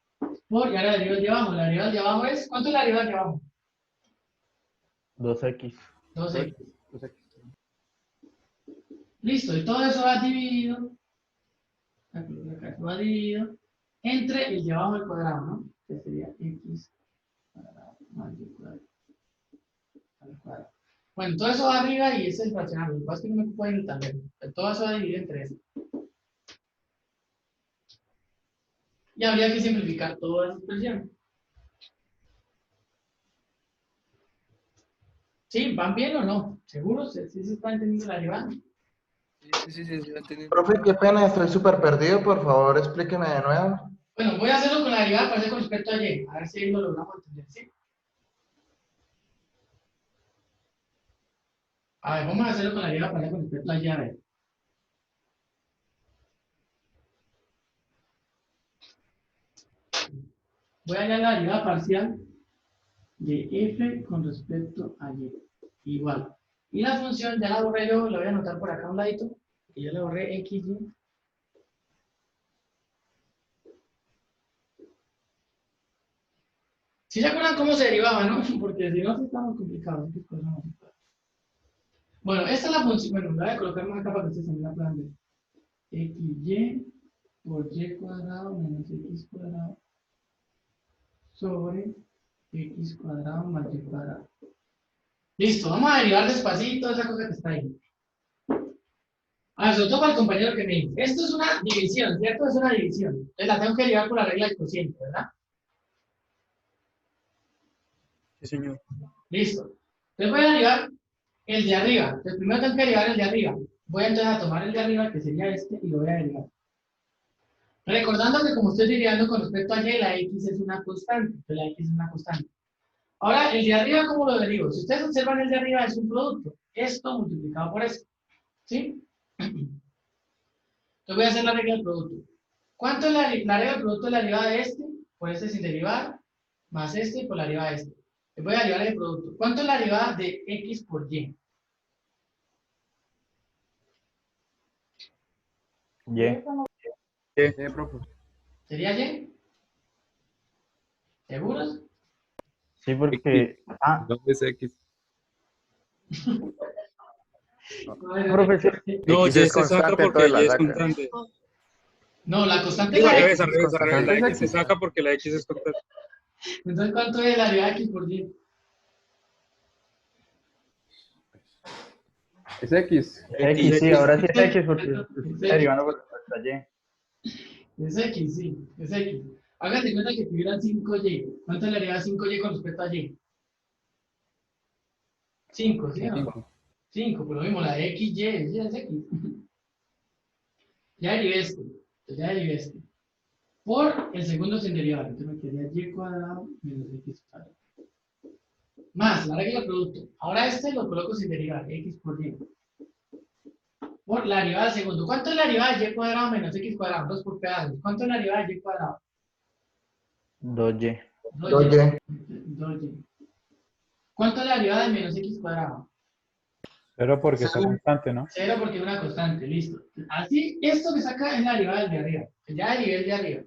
por, y ahora la derivada de abajo. La derivada de abajo es, ¿cuánto es la derivada de abajo? 2x. 2x. Entonces, Listo, y todo eso va dividido, acá va dividido entre el de abajo al cuadrado, ¿no? Que sería x cuadrado más y cuadrado al cuadrado. Bueno, todo eso va arriba y ese es el fraccionario. Lo que pasa es que no me ocupo en el tablero. Todo eso va dividido entre eso. Y habría que simplificar toda esa expresión. ¿Sí? ¿Van bien o no? ¿Seguros? ¿Sí se está entendiendo la derivada? Sí, lo entendí. Profe, qué pena, estoy súper perdido. Por favor, explíqueme de nuevo. Bueno, voy a hacerlo con la derivada para hacer con respecto a y. A ver si ahí lo logramos entender, ¿sí? A ver, vamos a hacerlo con la derivada para hacer con respecto a y. A ver. Voy a hallar la derivada parcial de f con respecto a y. Igual. Y la función ya la borré yo, la voy a anotar por acá a un ladito. Y ya la borré xy. ¿Sí se acuerdan cómo se derivaba, no? Porque si no, sí estamos complicados. Bueno, esta es la función. Bueno, la voy a colocar más acá para que ustedes también la puedan ver. xy por y cuadrado menos x cuadrado sobre x cuadrado más y cuadrado. Listo, vamos a derivar despacito esa cosa que está ahí. Sobre todo para el compañero que me dice. Esto es una división, ¿cierto? Es una división. Entonces la tengo que derivar por la regla del cociente, ¿verdad? Sí, señor. Listo. Entonces voy a derivar el de arriba. Entonces primero tengo que derivar el de arriba. Voy entonces a tomar el de arriba, que sería este, y lo voy a derivar. Recordando que como estoy derivando con respecto a y, la x es una constante. Entonces la x es una constante. Ahora, el de arriba, ¿cómo lo derivo? Si ustedes observan, el de arriba es un producto. Esto multiplicado por esto. ¿Sí? Entonces voy a hacer la regla del producto. ¿Cuánto es la regla del producto de la derivada de este? Por este sin derivar, más este por la derivada de este. Voy a derivar el producto. ¿Cuánto es la derivada de x por y? Y. profe. ¿Sería y? ¿Seguros? Sí, porque. ¿Dónde es X? Profesor. No, X Y es se saca constante, porque entonces la Y es saca. constante. No, la constante es Digo, la al x. revés, al revés. La Constante X se saca porque la X es constante. Entonces, ¿cuánto es la derivada de x por y? Es X. X, sí, ahora sí es X porque Es estoy X. derivando por respecto a Y. Es x, sí, es x. Hágate cuenta que tuvieran 5y. ¿Cuánto es la derivada de 5y con respecto a y? 5, ¿sí o no? 5, por lo mismo, la de x, y es x. Ya derivé este. Ya derivé este. Por el segundo sin derivar. Entonces me quedaría y cuadrado menos x cuadrado. Más la regla del producto. Ahora este lo coloco sin derivar. X por y. Por la derivada del segundo. ¿Cuánto es la derivada de y cuadrado menos x cuadrado? 2 por pedazos. ¿Cuánto es la derivada de y cuadrado? 2Y. 2y. 2y. ¿Cuánto es la derivada de menos x cuadrado? Pero porque está constante, ¿no? 0 porque es una constante, listo. Así, esto que saca es la derivada del de arriba. Ya derivé el de arriba.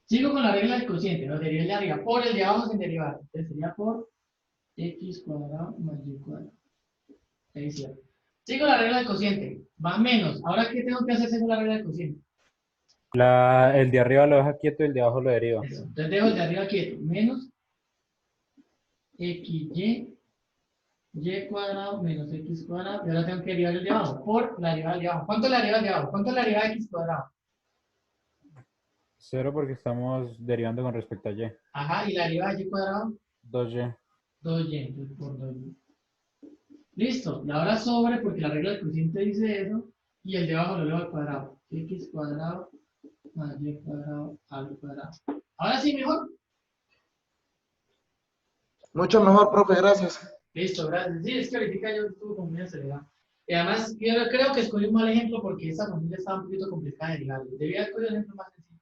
Sigo con la regla del cociente, no derivé el de arriba. Por el de abajo sin derivar. Entonces sería por x cuadrado más y cuadrado. Ahí sí. Sigo la regla del cociente. Va menos. Ahora, ¿qué tengo que hacer según la regla del cociente? El de arriba lo deja quieto y el de abajo lo deriva. Eso. Entonces dejo el de arriba quieto. Menos xy y cuadrado menos x cuadrado. Y ahora tengo que derivar el de abajo por la derivada del de abajo. ¿Cuánto es la derivada del de abajo? ¿Cuánto es la derivada de x cuadrado? 0 porque estamos derivando con respecto a y. Ajá, y la derivada de y cuadrado, 2y. 2y, entonces por 2y. Listo, y ahora sobre, porque la regla del cociente dice eso, y el de abajo lo elevo al cuadrado. X cuadrado más y cuadrado al cuadrado. Ahora sí, mejor. Mucho mejor, profe, gracias. Listo, gracias. Sí, es que ahorita yo estuve con muy acelerado. Y además, yo creo que escogí un mal ejemplo porque esta familia estaba un poquito complicada de derivar. Debía escoger un ejemplo más sencillo.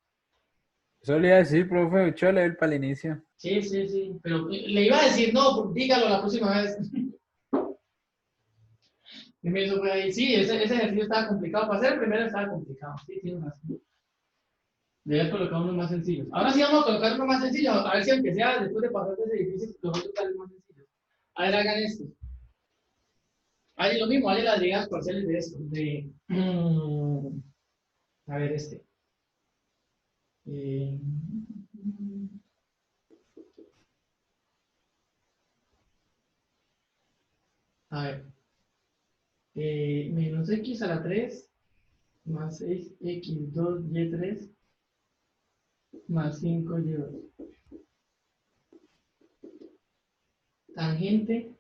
Eso le iba a decir, profe, 8 level para el inicio. Sí, sí, sí. Pero le iba a decir, no, dígalo la próxima vez. Eso fue ahí. Sí, ese ejercicio estaba complicado. Para hacer el primero estaba complicado. Sí, tienes razón. Debes colocar uno más sencillo. Ahora sí vamos a colocar uno más sencillo. A ver si aunque sea después de pasar de ese difícil, los otros salen más sencillos. A ver, hagan esto. Hay lo mismo, hay las derivadas parciales de esto. A ver, este. Eh, a ver. Menos x a la 3 más 6x2y3 más 5y2. Tangente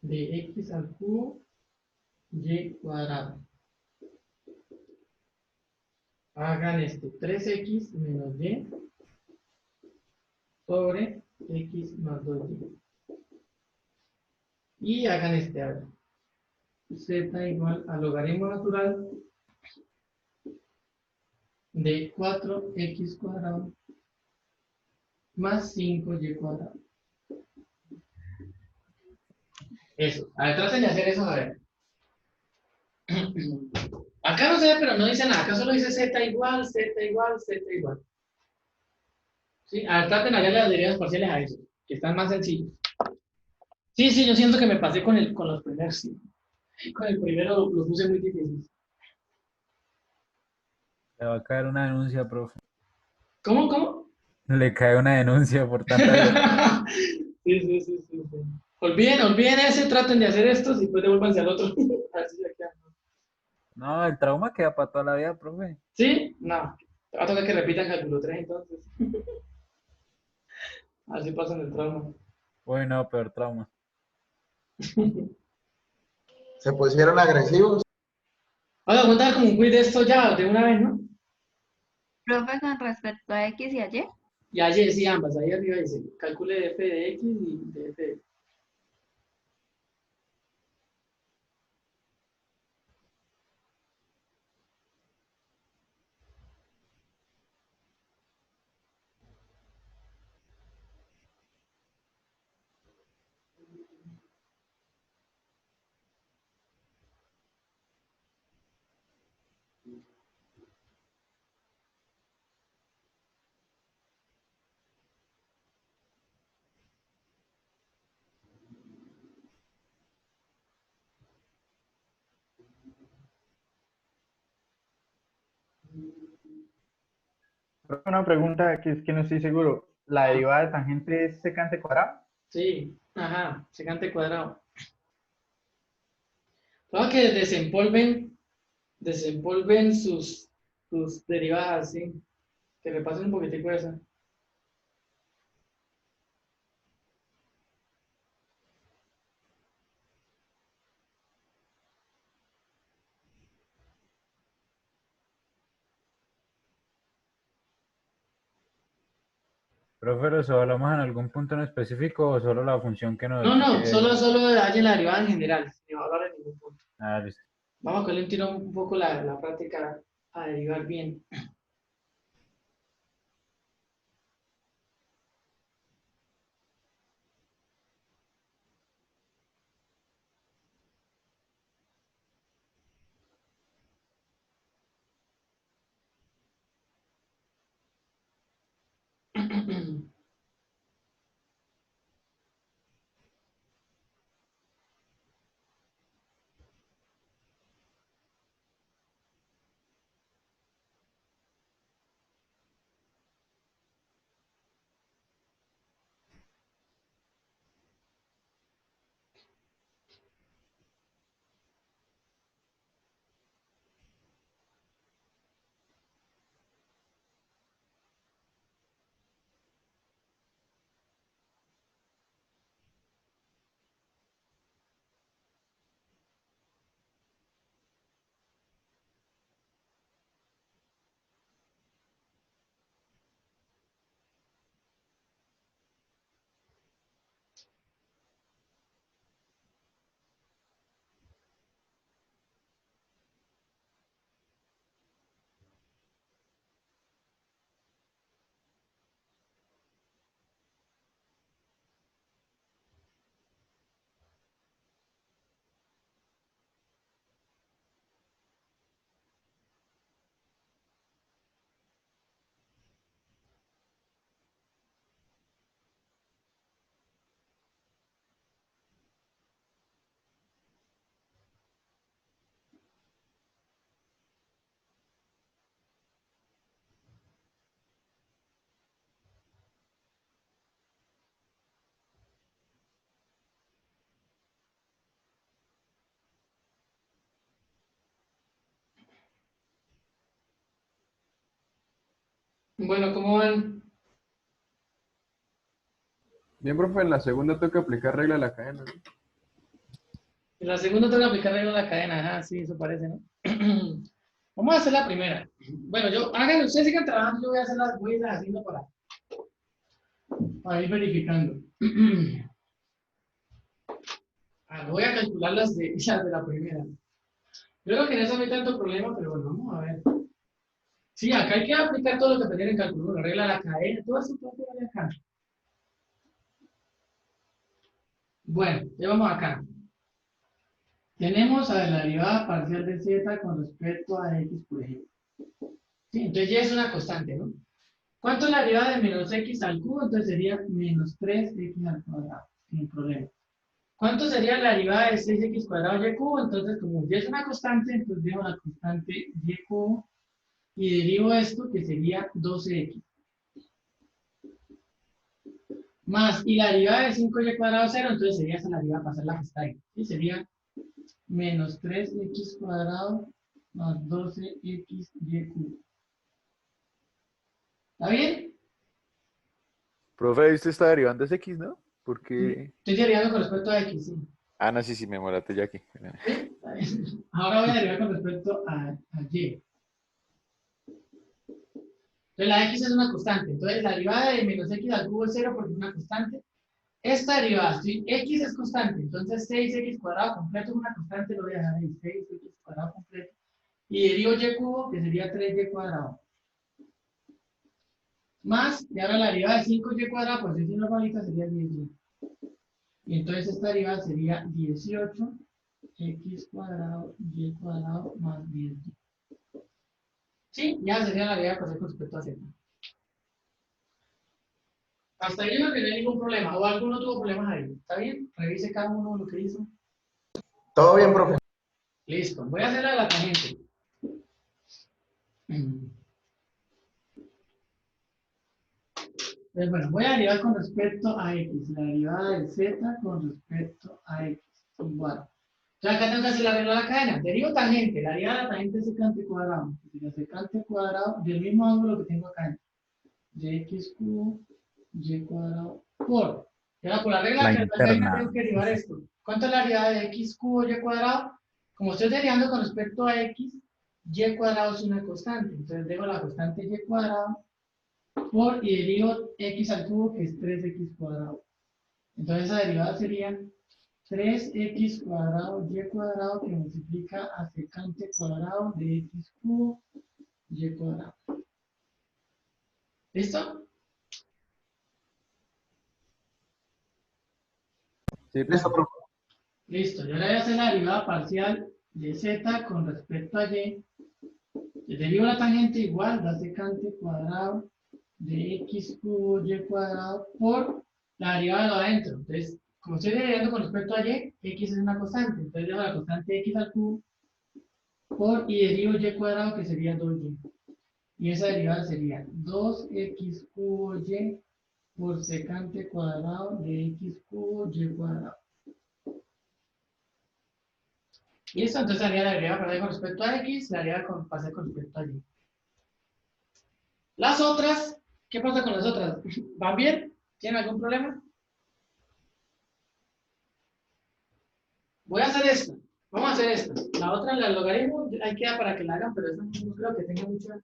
de x al cubo y cuadrado. Hagan esto, 3x menos y sobre x más 2y. Y hagan este, a ver, z igual al logaritmo natural de 4x cuadrado más 5y cuadrado. Eso, a ver, traten de hacer eso, a ver. Acá no se ve, pero no dice nada, acá solo dice z igual, z igual, z igual. ¿Sí? A ver, traten de hallar las derivadas parciales a eso, que están más sencillos. Sí, sí, yo siento que me pasé con los primeros, sí. Con el primero lo puse muy difícil. Le va a caer una denuncia, profe. ¿Cómo, cómo? Le cae una denuncia por tanta ayuda. Sí, sí, sí, sí, sí. Olviden ese, traten de hacer esto y después devuélvanse al otro. Así ya queda. No, el trauma queda para toda la vida, profe. ¿Sí? No. Va a tocar que repitan cálculo 3 entonces. Así pasan el trauma. Uy, no, peor trauma. Se pusieron agresivos. Vamos a contar como un quiz de esto ya, de una vez, ¿no? Profe, con respecto a X y a Y, Y ayer sí, ambas. Ahí arriba dice, calcule de f de x y de f de y. Profe, una pregunta que es que no estoy seguro. ¿La derivada de tangente es secante cuadrado? Sí, ajá, secante cuadrado. Todo que desempolven sus derivadas, ¿sí? Que repasen un poquitico eso. Profe, ¿pero eso hablamos en algún punto en específico o solo la función que No, nos... no, que- solo hallen la derivada en general, sin hablar en ningún punto. Ah, listo. Vamos a cogerle un tiro un poco la práctica a derivar bien. Bueno, ¿cómo van? Bien, profe, en la segunda tengo que aplicar regla de la cadena, ¿no? En la segunda tengo que aplicar regla de la cadena. Ajá, sí, eso parece, ¿no? Vamos a hacer la primera. Bueno, ustedes sigan trabajando, yo voy a ir haciendo para ir verificando. Voy a calcular las de la primera. Yo creo que en eso no hay tanto problema, pero bueno, vamos a ver. Sí, acá hay que aplicar todo lo que aprendieron en cálculo, la regla de la cadena, todo eso de acá. Bueno, ya vamos acá. Tenemos a la derivada parcial de z con respecto a x, por ejemplo. Sí, entonces ya es una constante, ¿no? ¿Cuánto es la derivada de menos x al cubo? Entonces sería menos 3x al cuadrado, sin problema. ¿Cuánto sería la derivada de 6x cuadrado y cubo? Entonces, como ya es una constante, entonces dejo la constante y cubo y derivo esto, que sería 12x. Más, y la derivada de 5y cuadrado 0, entonces sería esa la derivada para hacer la que está ahí. Y sería menos 3x cuadrado más 12xy cubo. ¿Está bien? Profe, usted está derivando ese X, ¿no? Porque... Estoy derivando con respecto a x, sí. Ah, no, sí, me molaste ya aquí. ¿Sí? Ahora voy a derivar con respecto a y. Entonces la x es una constante. Entonces la derivada de menos x al cubo es 0 porque es una constante. Esta derivada, si x es constante, entonces 6x cuadrado completo es una constante, lo voy a dejar ahí, 6x cuadrado completo. Y derivo y cubo, que sería 3y cuadrado. Más, y ahora la derivada de 5y cuadrado, pues es una palita, sería 10y. Y entonces esta derivada sería 18x cuadrado y cuadrado más 10y. Sí, ya sería la derivada con respecto a z. Hasta ahí no tiene ningún problema, o alguno tuvo problemas ahí. ¿Está bien? Revise cada uno lo que hizo. Todo bien, profe. Listo, voy a hacer la de la tangente. Entonces, bueno, voy a derivar con respecto a x. La derivada de z con respecto a x. Igual. Entonces acá tengo que hacer la regla de la cadena. Derivo tangente. La derivada de la tangente es secante cuadrado. Sería secante cuadrado del mismo ángulo que tengo acá. De x cubo, y cuadrado por. Y ahora por la regla La de la cadena interna. tengo que derivar esto. ¿Cuánto es la derivada de x cubo, y cuadrado? Como estoy derivando con respecto a x, y cuadrado es una constante. Entonces dejo la constante y cuadrado por y derivo x al cubo, que es 3x cuadrado. Entonces esa derivada sería 3x cuadrado y cuadrado que multiplica a secante cuadrado de x cubo y cuadrado. ¿Listo? Sí, Listo, profe. profe. Listo. Y ahora voy a hacer la derivada parcial de z con respecto a y. Le derivo la tangente igual, da secante cuadrado de x cubo y cuadrado por la derivada de lo adentro. Entonces, como estoy derivando con respecto a y, x es una constante. Entonces dejo la constante x al cubo por y derivo y cuadrado, que sería 2y. Y esa derivada sería 2x cubo y por secante cuadrado de x cubo y cuadrado. ¿Listo? Entonces haría la derivada para con respecto a x, la derivada para hacer con respecto a y. Las otras, ¿qué pasa con las otras? ¿Van bien? ¿Tienen algún problema? Voy a hacer esta. Vamos a hacer esta. La otra, la del logaritmo, ahí queda para que la hagan, pero esa no creo que tenga mucha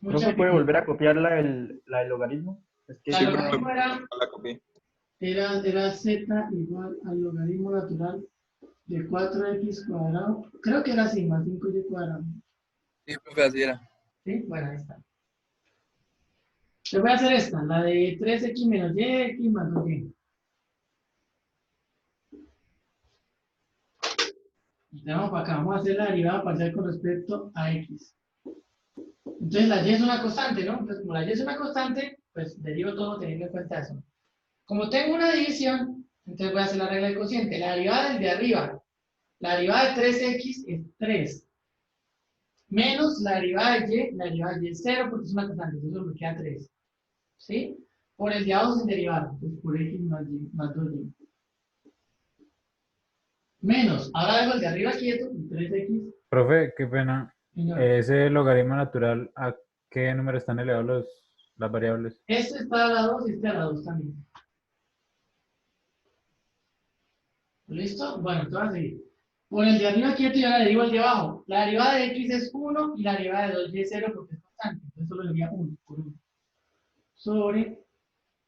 ¿Profe puede volver a copiar la del logaritmo? Es que La Sí, del profe, logaritmo la copié. era z igual al logaritmo natural de 4x cuadrado. Creo que era así, más 5y cuadrado. Sí, profe, así era. ¿Sí? Bueno, ahí está. Les voy a hacer esta, la de 3x menos y, x más 2y. Y tenemos para acá, vamos a hacer la derivada parcial con respecto a x. Entonces la y es una constante, ¿no? Entonces como la y es una constante, pues derivo todo teniendo en cuenta eso. Como tengo una división, entonces voy a hacer la regla del cociente. La derivada del de arriba, la derivada de 3x es 3. Menos la derivada de y es 0 porque es una constante, entonces me queda 3. ¿Sí? Por el de abajo sin derivar, pues por x más 2y. Menos, ahora dejo el de arriba quieto, y 3x. Profe, qué pena. Señor. Ese logaritmo natural, ¿a ¿Qué número están elevados las variables? Este está a la 2 y este a la 2 también. ¿Listo? Bueno, entonces a seguir. Por el de arriba quieto ya la derivo al de abajo. La derivada de x es 1 y la derivada de 2y es 0 porque es constante. Entonces solo sería 1 por 1. Sobre,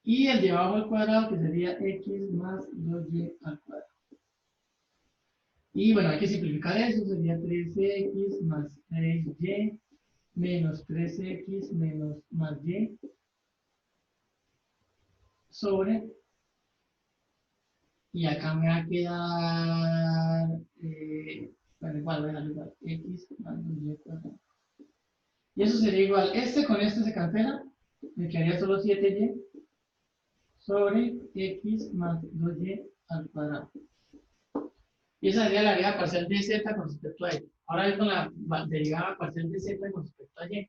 y el de abajo al cuadrado que sería x más 2y al cuadrado. Y bueno, hay que simplificar eso. Sería 13x más 6y menos 13x menos más y sobre, y acá me va a quedar, bueno, igual, x más 2y cuadrado. Y eso sería igual, este con este se cancela, me quedaría solo 7y sobre x más 2y al cuadrado. Y esa sería la derivada parcial de z con respecto a y. Ahora voy con la derivada parcial de z con respecto a y.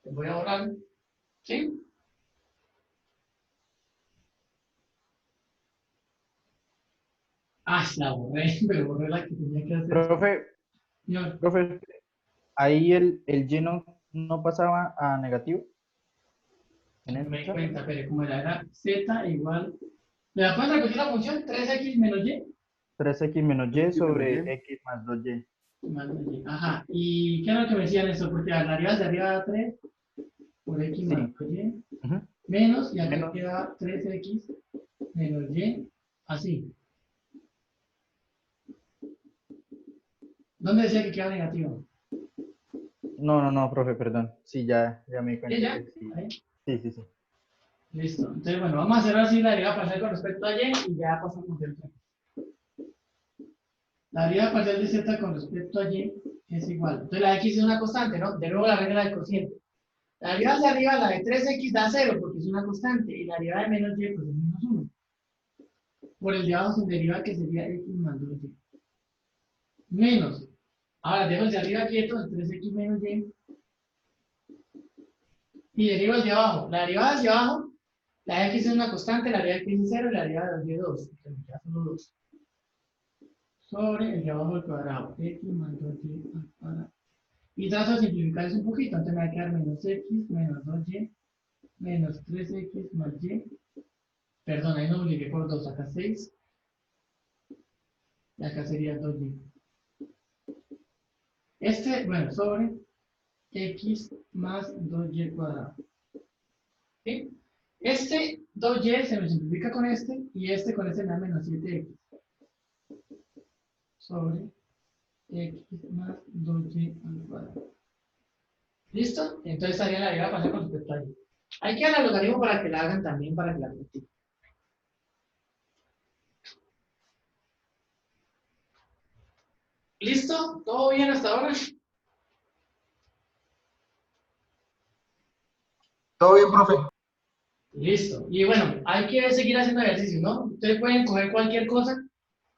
Te voy a borrar, ¿sí? Ah, la borré, pero borré la que tenía que hacer. Profe, profe, ahí el y no pasaba a negativo. No me di cuenta, pero como era z igual. ¿Me la puedes repetir la función? 3x menos y. 3x menos y sobre x más 2y. Más 2y. Ajá. ¿Y qué es lo que me decían eso? Porque la derivada de arriba 3 por x más 2y. Menos, y acá Menos. queda 3x menos y. Así. ¿Dónde decía que queda negativo? No, profe, perdón. Sí, ya me di cuenta. ¿Ya? que sí. Ahí. Sí. Listo. Entonces, bueno, vamos a hacer así la derivada parcial con respecto a y ya pasamos del tema. La derivada parcial de z con respecto a y es igual. Entonces la x es una constante, ¿no? De nuevo la regla del cociente. La derivada de arriba, la de 3x da 0 porque es una constante. Y la derivada de menos y pues es menos 1. Por el de abajo se deriva que sería x más 2y. Menos. Ahora dejo el de arriba quieto, el 3x menos y. Y derivo el de abajo. La derivada hacia abajo, la de x es una constante, la derivada de x es 0 y la derivada de 2y es 2. Entonces ya solo 2. Sobre el de abajo al cuadrado. X más 2y al cuadrado. Y trato de simplificar eso un poquito. Entonces me va a quedar menos x menos 2y menos 3x más y. Perdón, ahí no multipliqué por 2. Acá 6. Y acá sería 2y. Bueno, sobre x más 2y al cuadrado. ¿Sí? Este 2y se me simplifica con este y este con este me da menos 7x. Sobre x más 2y al cuadrado. ¿Listo? Entonces estaría la derivada pasar con respecto a y. Hay que dar el logaritmo para que la hagan también, para que la practiquen. ¿Listo? ¿Todo bien hasta ahora? Todo bien, profe. Listo. Y bueno, hay que seguir haciendo ejercicios, ¿no? Ustedes pueden coger cualquier cosa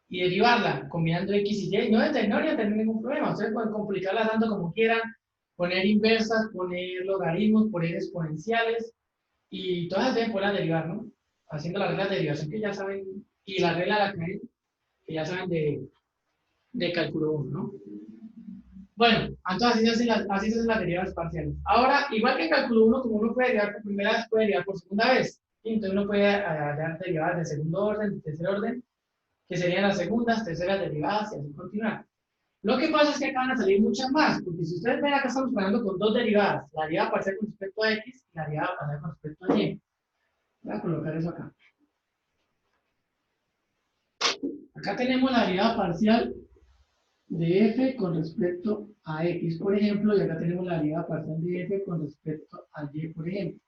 y derivarla combinando x y y. No debería tener ningún problema. Ustedes pueden complicarla tanto como quieran, poner inversas, poner logaritmos, poner exponenciales y todas deben poderlas derivar, ¿no? Haciendo las reglas de derivación que ya saben y la regla de la que ya saben de cálculo 1, ¿no? Bueno, entonces así se hacen las derivadas parciales. Ahora, igual que en cálculo 1, como uno puede derivar por primera vez, puede derivar por segunda vez. ¿Sí? Entonces uno puede hallar derivadas de segundo orden, de tercer orden, que serían las segundas, terceras derivadas y así continuar. Lo que pasa es que acá van a salir muchas más, porque si ustedes ven acá estamos jugando con dos derivadas, la derivada parcial con respecto a x y la derivada parcial con respecto a y. Voy a colocar eso acá. Acá tenemos la derivada parcial de f con respecto a x, por ejemplo, y acá tenemos la derivada parcial de f con respecto a y, por ejemplo.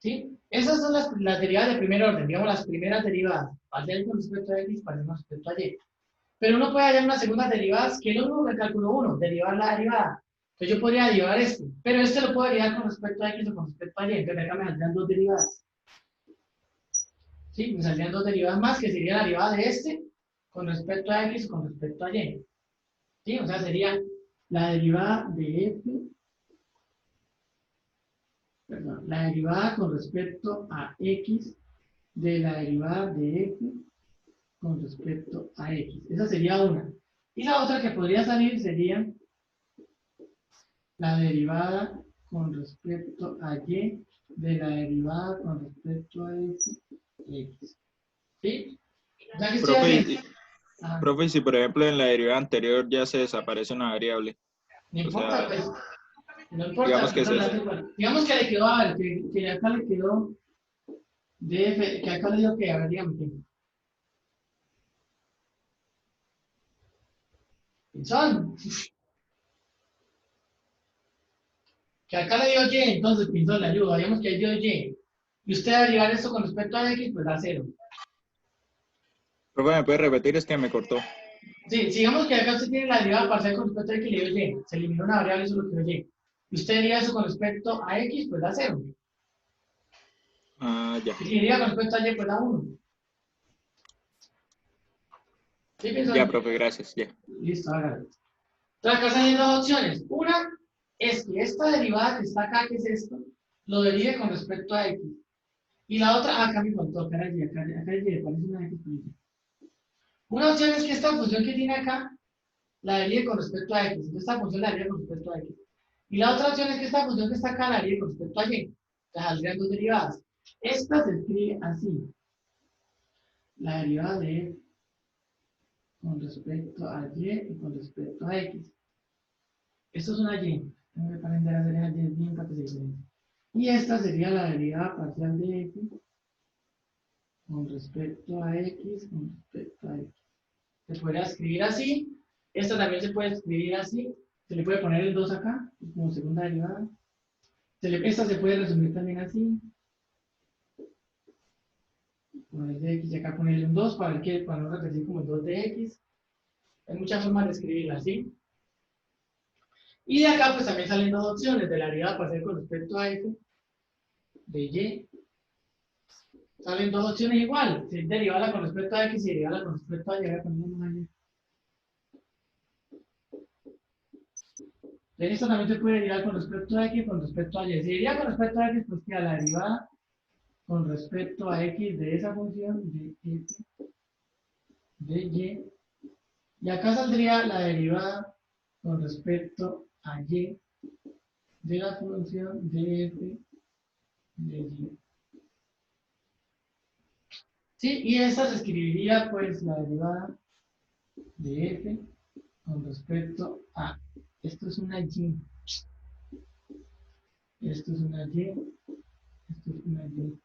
¿Sí? Esas son las derivadas de primer orden, digamos las primeras derivadas, parcial con respecto a x, parcial con respecto a y. Pero uno puede hallar unas segundas derivadas, que es lo mismo que el cálculo 1, derivar la derivada. Entonces yo podría derivar esto, pero este lo puedo derivar con respecto a x o con respecto a y, entonces acá me saldrían dos derivadas. ¿Sí? Me saldrían dos derivadas más, que sería la derivada de este con respecto a x o con respecto a y. ¿Sí? O sea, sería la derivada de f, perdón, la derivada con respecto a x de la derivada de f con respecto a x. Esa sería una. Y la otra que podría salir sería la derivada con respecto a y de la derivada con respecto a x. ¿Sí? Ya que estoy Profe, haciendo. Ajá. profe, y si por ejemplo en la derivada anterior ya se desaparece una variable, No o importa, sea, pues. No importa, digamos que pero es le hace igual. Digamos que le quedó, a ver, que acá le quedó df, que acá le dio que, a ver, dígame qué. Pinzón. Que acá le dio y, entonces Pinzón le ayuda. Digamos que ahí dio y. Y usted va a derivar esto con respecto a x, pues da 0. profe, ¿me puede repetir? Es que me cortó. Sí, digamos que acá usted tiene la derivada parcial con respecto a x y le dio y. Se eliminó una variable, eso es lo que dio y. Y usted deriva eso con respecto a x, pues da 0. Ah, ya. Y deriva con respecto a y, pues da 1. ¿Sí, Pinzón? Ya, profe, gracias, ya. Listo, hágalo. Entonces acá salen dos opciones. Una es que esta derivada que está acá, que es esto, lo derive con respecto a x. Y la otra, acá me faltó, acá era y, acá es y, parece una x con y. Una opción es que esta función que tiene acá, la derive con respecto a x. Entonces esta función la derive con respecto a x. Y la otra opción es que esta función que está acá, la derive con respecto a y. Entonces saldrían dos derivadas. Esta se escribe así. La derivada de f con respecto a y y con respecto a x. Esto es una y. Tengo que aprender a hacer esa y bien para que se diferencie. Y esta sería la derivada parcial de f con respecto a x con respecto a x. Se podría escribir así. Esta también se puede escribir así. Se le puede poner el 2 acá, como segunda derivada. Esta se puede resumir también así. Poner de x y acá ponerle un 2 para no repetir como el 2 de x. Hay muchas formas de escribirla así. Y de acá pues también salen dos opciones de la derivada parcial con respecto a f de y. Salen dos opciones igual. Si es derivarla con respecto a x y derivarla con respecto a y, voy a poner una y. Esto también se puede derivar con respecto a x y con respecto a y. Si deriva con respecto a x, pues queda la derivada con respecto a x de esa función de f de y. Y acá saldría la derivada con respecto a y de la función de f de y. Sí, y esta se escribiría pues la derivada de f con respecto a, esto es una y, esto es una y, esto es una y.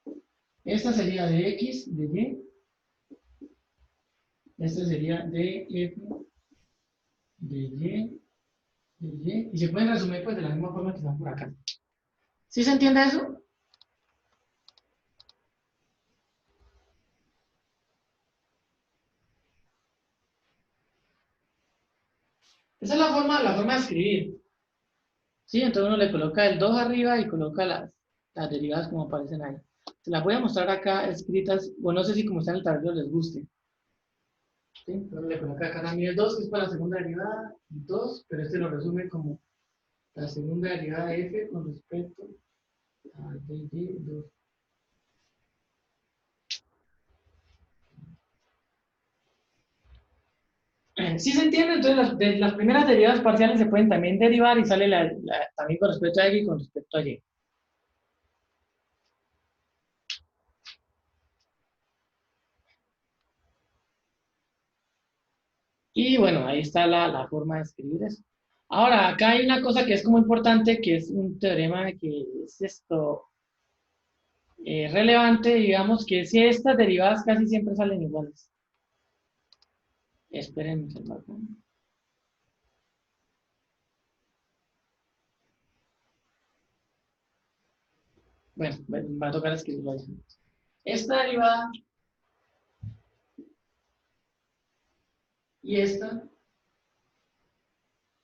Esta sería de x de y, esta sería de f de y, y se pueden resumir pues de la misma forma que están por acá. ¿Sí se entiende eso? Esa es la forma de escribir. ¿Sí? Entonces uno le coloca el 2 arriba y coloca las derivadas como aparecen ahí. Se las voy a mostrar acá escritas, bueno, no sé si como está en el tablero les guste. ¿Sí? Entonces le coloca acá también el 2, que es para la segunda derivada, 2, pero este lo resume como la segunda derivada de f con respecto a dy2. ¿Sí se entiende? Entonces las primeras derivadas parciales se pueden también derivar y sale también con respecto a x y con respecto a y. Y bueno, ahí está la forma de escribir eso. Ahora, acá hay una cosa que es como importante, que es un teorema que es esto relevante, digamos, que si estas derivadas casi siempre salen iguales. Esperen, bueno, va a tocar escribirlo ahí. Esta derivada y esta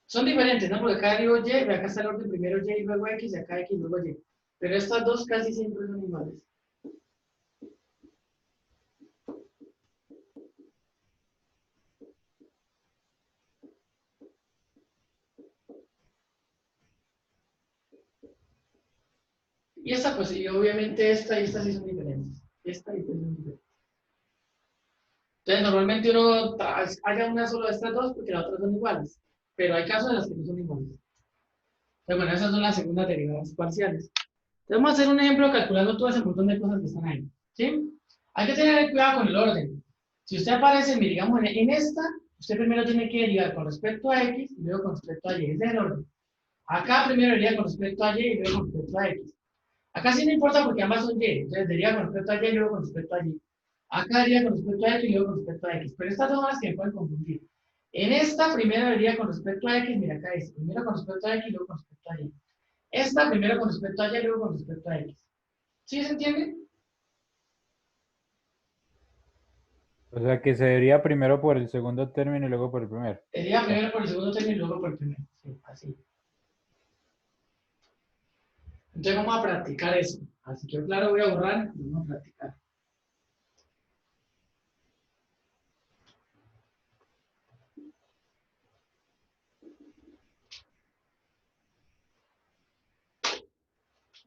son diferentes, ¿no? Porque acá derivó y, acá está el orden primero y y luego x, y acá x, luego y. Pero estas dos casi siempre son iguales. Y esta, pues, y obviamente esta y esta sí son diferentes. Esta y esta son diferentes. Entonces, normalmente uno haga una sola de estas dos porque las otras son iguales. Pero hay casos en los que no son iguales. Entonces, bueno, esas son las segundas derivadas parciales. Entonces, vamos a hacer un ejemplo calculando todo ese montón de cosas que están ahí. ¿Sí? Hay que tener cuidado con el orden. Si usted aparece, digamos, en esta, usted primero tiene que derivar con respecto a X y luego con respecto a Y. Ese es el orden. Acá primero deriva con respecto a Y y luego con respecto a X. Acá sí no importa porque ambas son Y. Entonces deriva con respecto a Y y luego con respecto a Y. Acá deriva con respecto a X y luego con respecto a X. Pero estas dos son las que me pueden confundir. En esta primero deriva con respecto a X, mira acá dice, primero con respecto a X y luego con respecto a Y. Esta primero con respecto a Y y luego con respecto a X. ¿Sí se entiende? O sea que se debería primero por el segundo término y luego por el primero. Deriva primero por el segundo término y luego por el primero. Sí, así. Entonces vamos a practicar eso. Así que claro, voy a borrar y vamos a practicar.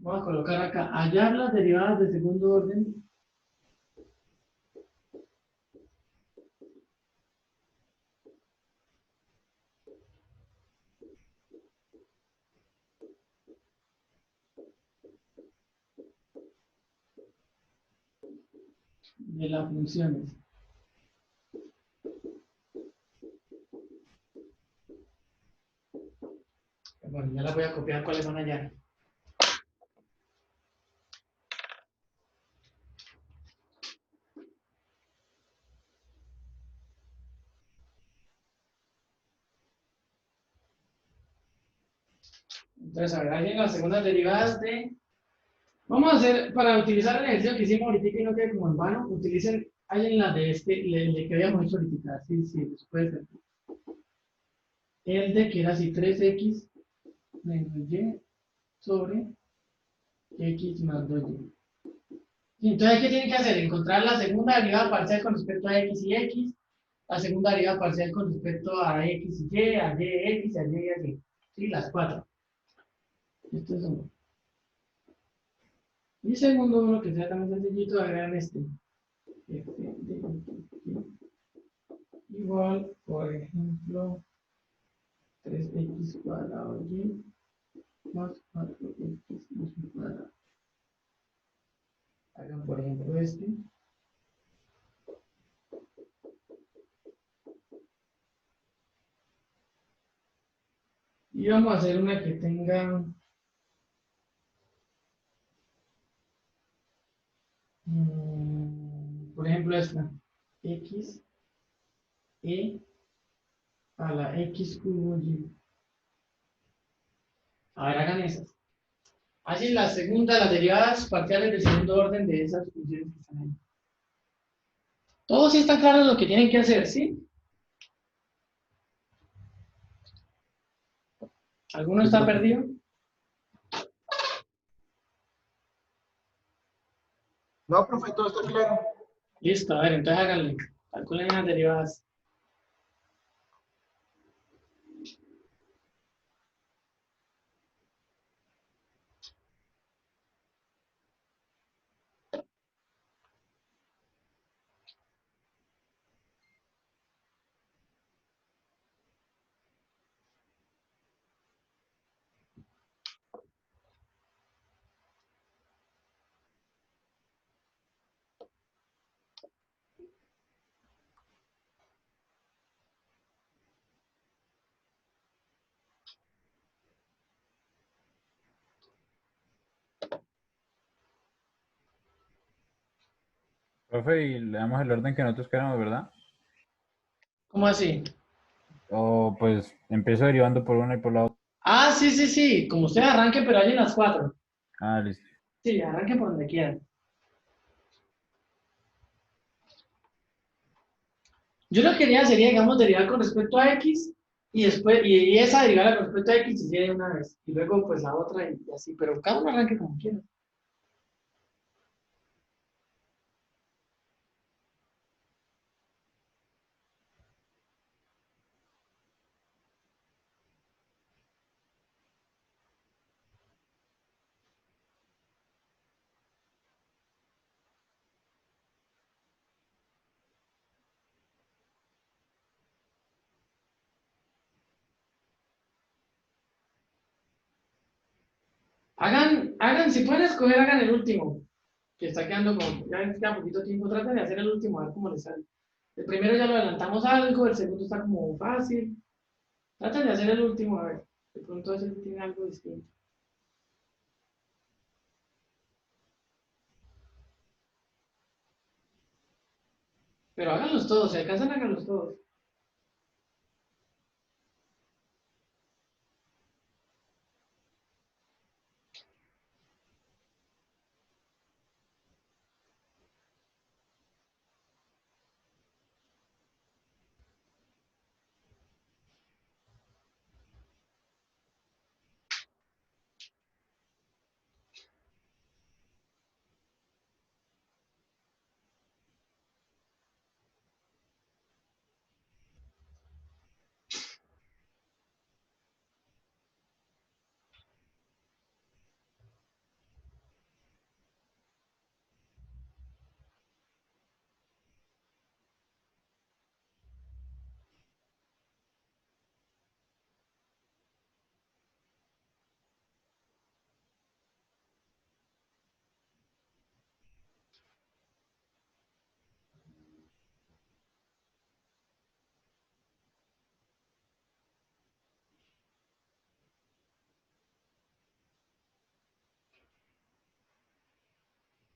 Voy a colocar acá, hallar las derivadas de segundo orden de las funciones. Bueno, ya las voy a copiar cuáles van a hallar. Entonces, a ver, hallen las segundas derivadas de... Vamos a hacer, para utilizar el ejercicio que hicimos ahorita y no quede como en vano, utilicen, hallen la de el de que habíamos hecho ahorita. Sí, sí, eso puede ser. El de que era así, 3x menos y sobre x más 2y. Y entonces, ¿qué tienen que hacer? Encontrar la segunda derivada parcial con respecto a x y x, la segunda derivada parcial con respecto a x y y, a y, x, a y y a y. Sí, las cuatro. Esto es uno. Y segundo uno que sea también sencillito, hagan este. F de x igual, por ejemplo, 3x cuadrado y más 4x más un cuadrado. Hagan por ejemplo este. Y vamos a hacer una que tenga por ejemplo esta. X e a la x cubo y. A ver, hagan esas. Hacen la segunda, las derivadas parciales del segundo orden de esas funciones que están ahí. Todos sí están claros lo que tienen que hacer, ¿sí? ¿Alguno Sí, está profe. perdido? No, profe, todo está claro. Listo, a ver, entonces háganle. Calculen las derivadas. Profe, y le damos el orden que nosotros queramos, ¿verdad? ¿Cómo así? O pues empiezo derivando por una y por la otra. Ah, sí, sí, sí. Como ustedes arranquen, pero hay en las cuatro. Ah, listo. Sí, arranquen por donde quieran. Yo lo que quería sería, digamos, derivar con respecto a X y después, y esa derivar con respecto a X y Y de una vez. Y luego, pues, la otra y así. Pero cada uno arranque como quiera. Hagan, si pueden escoger, hagan el último. Que está quedando con, ya les queda poquito tiempo, traten de hacer el último, a ver cómo les sale. El primero ya lo adelantamos algo, el segundo está como fácil. Traten de hacer el último, a ver. De pronto ese tiene algo distinto. Pero háganlos todos, si alcanzan, háganlos todos.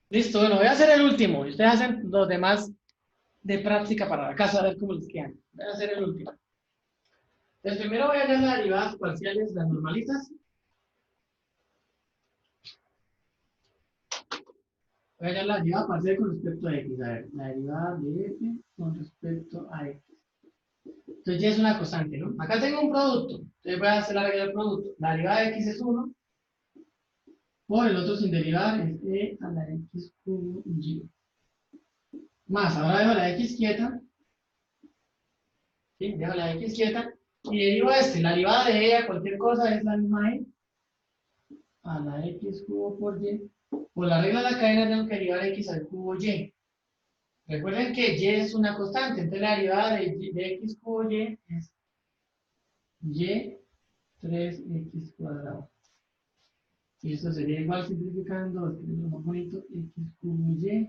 Listo, bueno, voy a hacer el último. Y ustedes hacen los demás de práctica para la casa, a ver cómo les quedan. Voy a hacer el último. Entonces, primero voy a hallar las derivadas parciales, las normalitas. Voy a hallar la derivada parcial con respecto a x. A ver, la derivada de f con respecto a x. Entonces ya es una constante, ¿no? Acá tengo un producto. Entonces voy a hacer la regla del producto. La derivada de x es 1. Por el otro sin derivar es e a la x cubo y. Más, ahora dejo la x quieta. ¿Sí? Dejo la x quieta. Y derivo este. La derivada de e a cualquier cosa es la misma e a la x cubo por y. Por la regla de la cadena tengo que derivar x al cubo y. Recuerden que y es una constante. Entonces la derivada de x cubo y es y 3x cuadrado. Y esto sería igual simplificando, escribiendo más bonito, x cubo y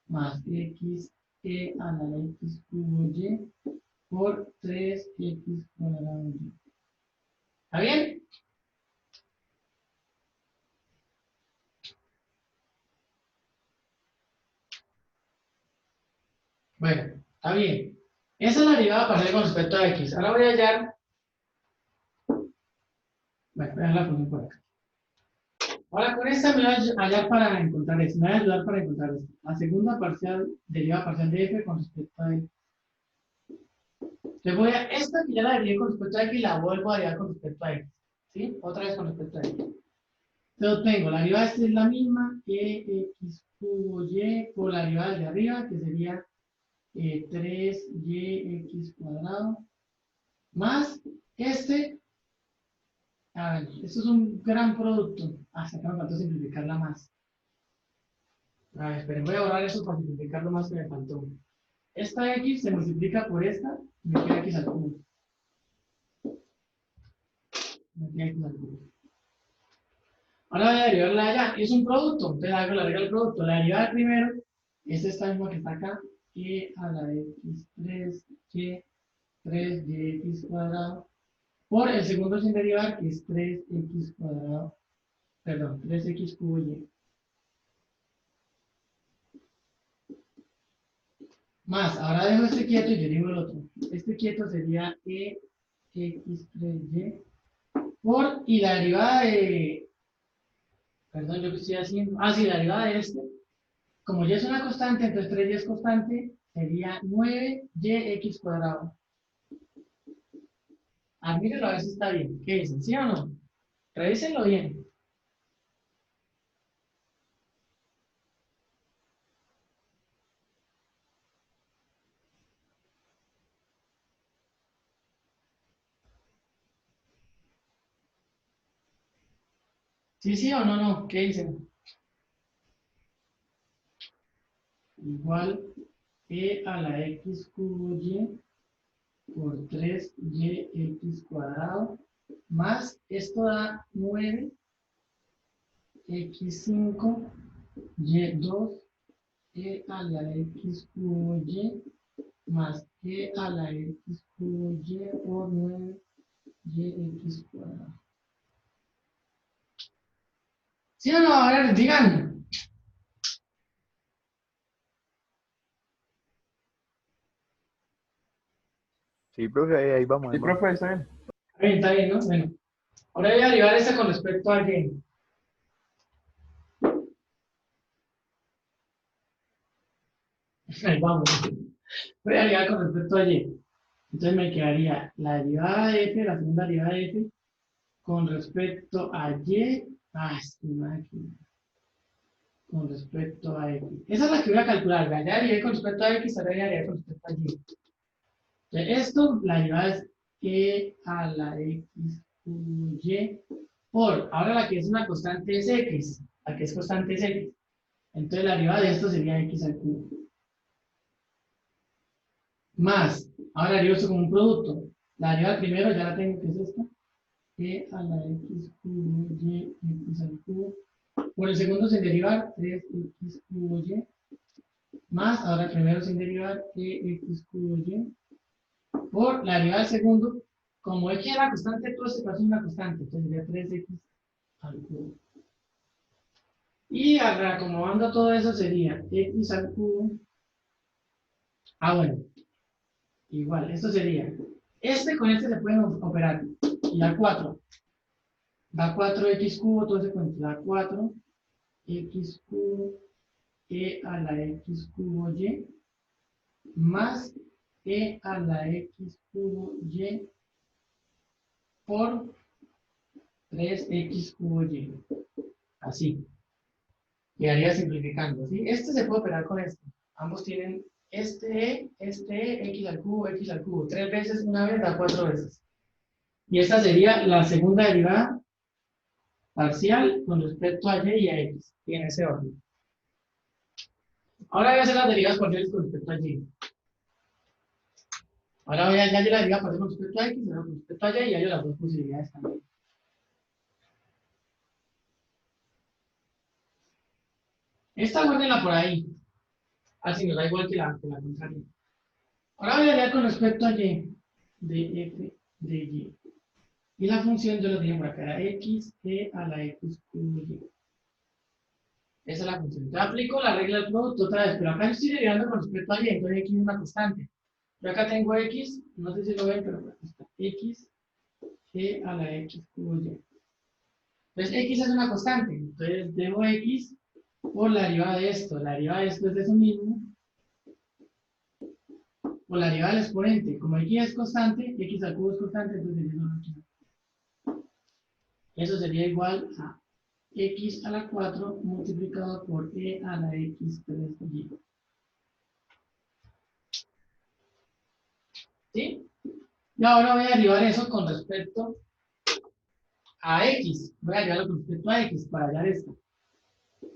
más x e a la x cubo y por 3x cuadrado y. ¿Está bien? Bueno, está bien. Esa es la derivada parcial con respecto a x. Ahora voy a hallar. Bueno, voy a dejar la función por acá. Ahora con esta me voy a hallar para encontrar esto. Me voy a ayudar para encontrar esto. La segunda parcial, derivada parcial de f con respecto a x. Entonces esta que ya la derivé con respecto a x, la vuelvo a derivar con respecto a x. ¿Sí? Otra vez con respecto a x. Entonces tengo la derivada esta es la misma, que x cubo y por la derivada de arriba, que sería 3yx cuadrado, más este. A ver, esto es un gran producto. Hasta acá me faltó simplificarla más. A ver, esperen, voy a borrar eso para simplificarlo más que me faltó. Esta x se multiplica por esta, y me queda x al cubo. Me queda x al cubo. Ahora voy a derivarla de allá. Es un producto, entonces hago la regla del producto. La derivada del primero es esta misma que está acá, y a la x3, y 3yx cuadrado, por el segundo sin derivar, que es 3x cuadrado, perdón, 3x cubo y. Más, ahora dejo este quieto y derivo el otro. Este quieto sería x3y por, y la derivada de, perdón, yo qué estoy haciendo, sí, la derivada de este, como ya es una constante, entonces 3y es constante, sería 9yx cuadrado. Mírenlo a ver si está bien. ¿Qué dicen? ¿Sí o no? Revísenlo bien. ¿Sí, sí o no, no? ¿Qué dicen? Igual e a la x cubo y por 3yx cuadrado más, esto da 9 x5, y2, e a la x cubo y más e a la x cubo y por 9 yx cuadrado. ¿Sí o no? A ver, díganme. Sí, profe, ahí vamos, Sí, ahí vamos. profe, está bien. Está bien, ¿no? Bueno. Ahora voy a derivar esta con respecto a y. Ahí vamos. Voy a derivar con respecto a y. Entonces me quedaría la derivada de f, la segunda derivada de f, con respecto a y. Ah, esta máquina. Con respecto a x. Esa es la que voy a calcular. Ya derivé con respecto a x, ahora ya derivé con respecto a y. Entonces, esto, la derivada es e a la x cubo y por, ahora la que es una constante es x, la que es constante es x. Entonces la derivada de esto sería x al cubo. Más, ahora derivo esto como un producto. La derivada primero ya la tengo, que es esta. E a la x cubo y x al cubo. Por el segundo sin derivar, 3x cubo y. Más, ahora primero sin derivar, x cubo y. Por la derivada del segundo, como x es la constante, todo este paso es una constante. Entonces sería 3x al cubo. Y acomodando todo eso sería x al cubo. Ah, bueno. Igual, esto sería. Este con este se pueden operar. Y da 4. Da 4x cubo, entonces cuenta. Da 4x cubo e a la x cubo y más e a la x cubo y por 3x cubo y. Así. Quedaría simplificando, ¿sí? Este se puede operar con este. Ambos tienen este, x al cubo, 3 veces, una vez, da 4 veces. Y esta sería la segunda derivada parcial con respecto a y a x, y en ese orden. Ahora voy a hacer las derivadas parciales con respecto a y. Ahora voy a añadir la derivada parcial con respecto a x, y con respecto a y, y hay las dos posibilidades también. Esta guárdenla por ahí. Así nos da igual que la contraria. Ahora voy a derivar con respecto a y de f de y. Y la función yo lo tenía por acá, era x e a la x cubo y. Esa es la función. Yo aplico la regla del producto otra vez, pero acá yo estoy derivando con respecto a y, entonces x es una constante. Yo acá tengo x, no sé si lo ven, pero aquí está, x e a la x cubo y. Entonces x es una constante, entonces dejo x por la derivada de esto. La derivada de esto es de eso mismo, por la derivada del exponente. Como x es constante, x al cubo es constante, entonces sería solo x. Eso sería igual a x a la 4 multiplicado por e a la x 3y. ¿Sí? Y ahora voy a derivar eso con respecto a x. Voy a derivarlo con respecto a x para hallar esto.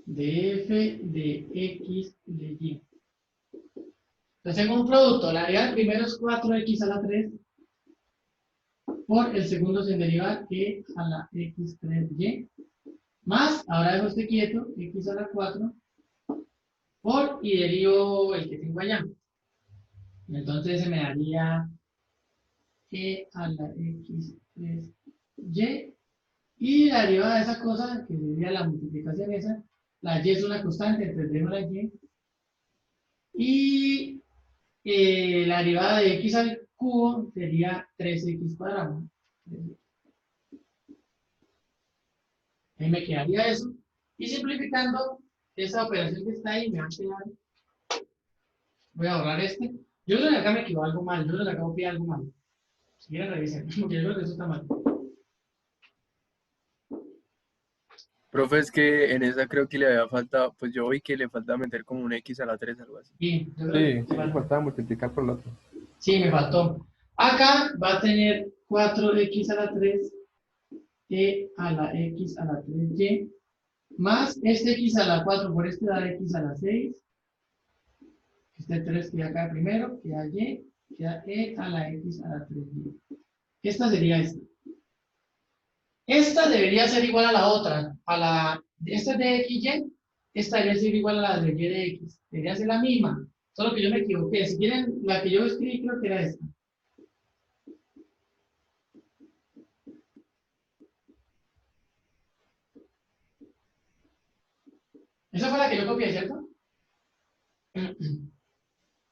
De f de x de y. Entonces tengo un producto. La derivada del primero es 4x a la 3 por el segundo sin derivar e a la x 3y. Más, ahora dejo este quieto, x a la 4 por y derivo el que tengo allá. Entonces se me daría e a la x 3y. Y la derivada de esa cosa, que sería la multiplicación esa, la y es una constante, entonces dejo la y. Y la derivada de x al cubo sería 3x cuadrado. Ahí me quedaría eso. Y simplificando esa operación que está ahí, me va a quedar. Voy a borrar este. Yo creo que acá me quedó algo mal. Yo creo que acá copié algo mal. Si quieren revisen, porque yo creo que eso está mal. Profe, es que en esa creo que le había faltado, pues yo vi que le faltaba meter como un x a la 3, algo así. Sí, yo creo Sí, que sí, me faltaba multiplicar por el otro. sí, me faltó. Acá va a tener 4x a la 3 e a la x a la 3y más este x a la 4 por este da x a la 6. Este 3 queda acá primero, queda y, queda e a la x a la 3y. Esta sería esta. Esta debería ser igual a la otra. Esta es de XY, esta debería ser igual a la de Y de X. Debería ser la misma. Solo que yo me equivoqué. Si quieren, la que yo escribí creo que era esta. Esa fue la que yo copié, ¿cierto?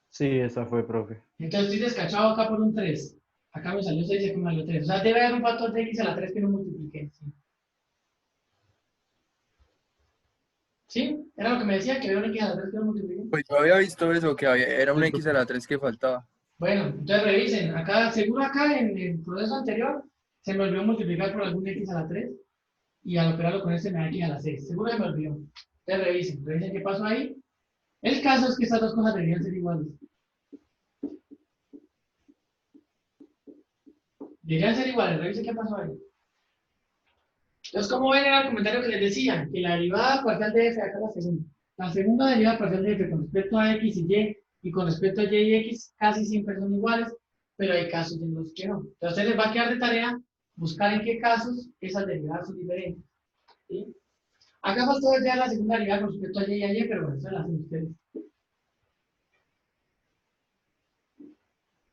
Sí, esa fue, profe. Entonces estoy descachado acá por un 3. Acá me salió 6 y acá me salió 3. O sea, debe haber un factor de X a la 3 que no multipliqué. ¿Sí? ¿Sí? Era lo que me decía, que había un X a la 3 que no multipliqué. Pues yo había visto eso, que era un X a la 3 que faltaba. Bueno, entonces revisen. Acá, seguro acá en el proceso anterior, se me olvidó multiplicar por algún X a la 3 y al operarlo con ese me da X a la 6. Seguro se me olvidó. Entonces revisen qué pasó ahí. El caso es que estas dos cosas deberían ser iguales. Deberían ser iguales, revisen qué pasó ahí. Entonces, como ven, era el comentario que les decía, que la derivada parcial de f, acá la segunda. La segunda derivada parcial de f con respecto a x y y con respecto a y y x casi siempre son iguales, pero hay casos en los que no. Entonces, les va a quedar de tarea buscar en qué casos esas derivadas son diferentes. ¿Sí? Acá faltó ya la segunda derivada con respecto a y, pero bueno, eso la hacen ustedes.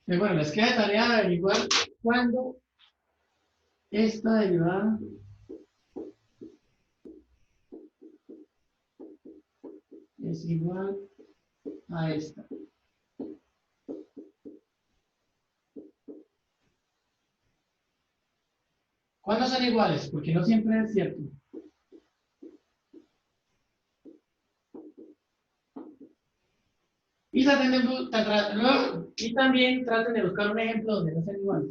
Y bueno, les queda de tarea de averiguar cuándo esta derivada es igual a esta. ¿Cuándo son iguales? Porque no siempre es cierto. Y también traten de buscar un ejemplo donde no sean iguales.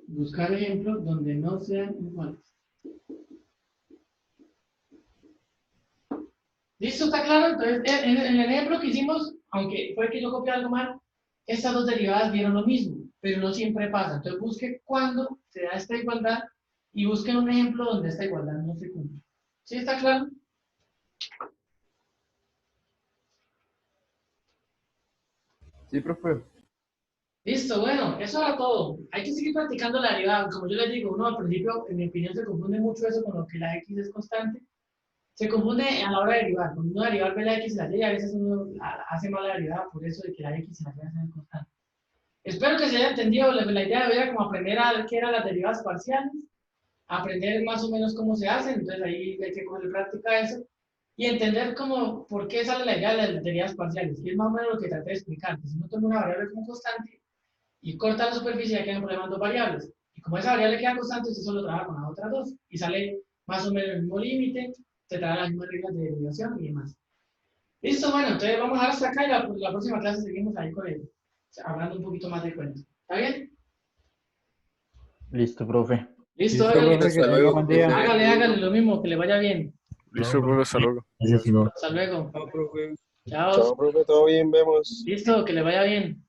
Buscar ejemplos donde no sean iguales. ¿Listo? ¿Está claro? Entonces, en el ejemplo que hicimos, aunque fue que yo copié algo mal, estas dos derivadas dieron lo mismo, pero no siempre pasa. Entonces, busque cuándo se da esta igualdad y busquen un ejemplo donde esta igualdad no se cumple. ¿Sí está claro? Sí, profe. Listo, bueno, eso era todo. Hay que seguir practicando la derivada. Como yo les digo, uno al principio, en mi opinión, se confunde mucho eso con lo que la x es constante. Se confunde a la hora de derivar. Cuando uno derivar ve la x y la y, a veces uno hace mal la derivada por eso de que la x y la y sean constantes. Espero que se haya entendido. La idea de hoy era como aprender a ver qué eran las derivadas parciales, aprender más o menos cómo se hacen, entonces ahí hay que coger práctica eso, y entender cómo, por qué sale la idea de las derivadas parciales, y es más o menos lo que traté de explicar, que si uno toma una variable como constante, y corta la superficie, ya quedan problemas dos variables, y como esa variable queda constante, usted solo trabaja con las otras dos, y sale más o menos el mismo límite, se trae las mismas reglas de derivación y demás. Listo, bueno, entonces vamos a dejar hasta acá, y la próxima clase seguimos ahí con él, hablando un poquito más de cuento. ¿Está bien? Listo, profe. Listo, Listo, hágale. profe, que tenga buen día. Hágale lo mismo, que le vaya bien. Listo, profe, hasta luego. Gracias, Simón. Hasta luego. Chao, profe. Chao. Chao, profe, todo bien, vemos. Listo, que le vaya bien.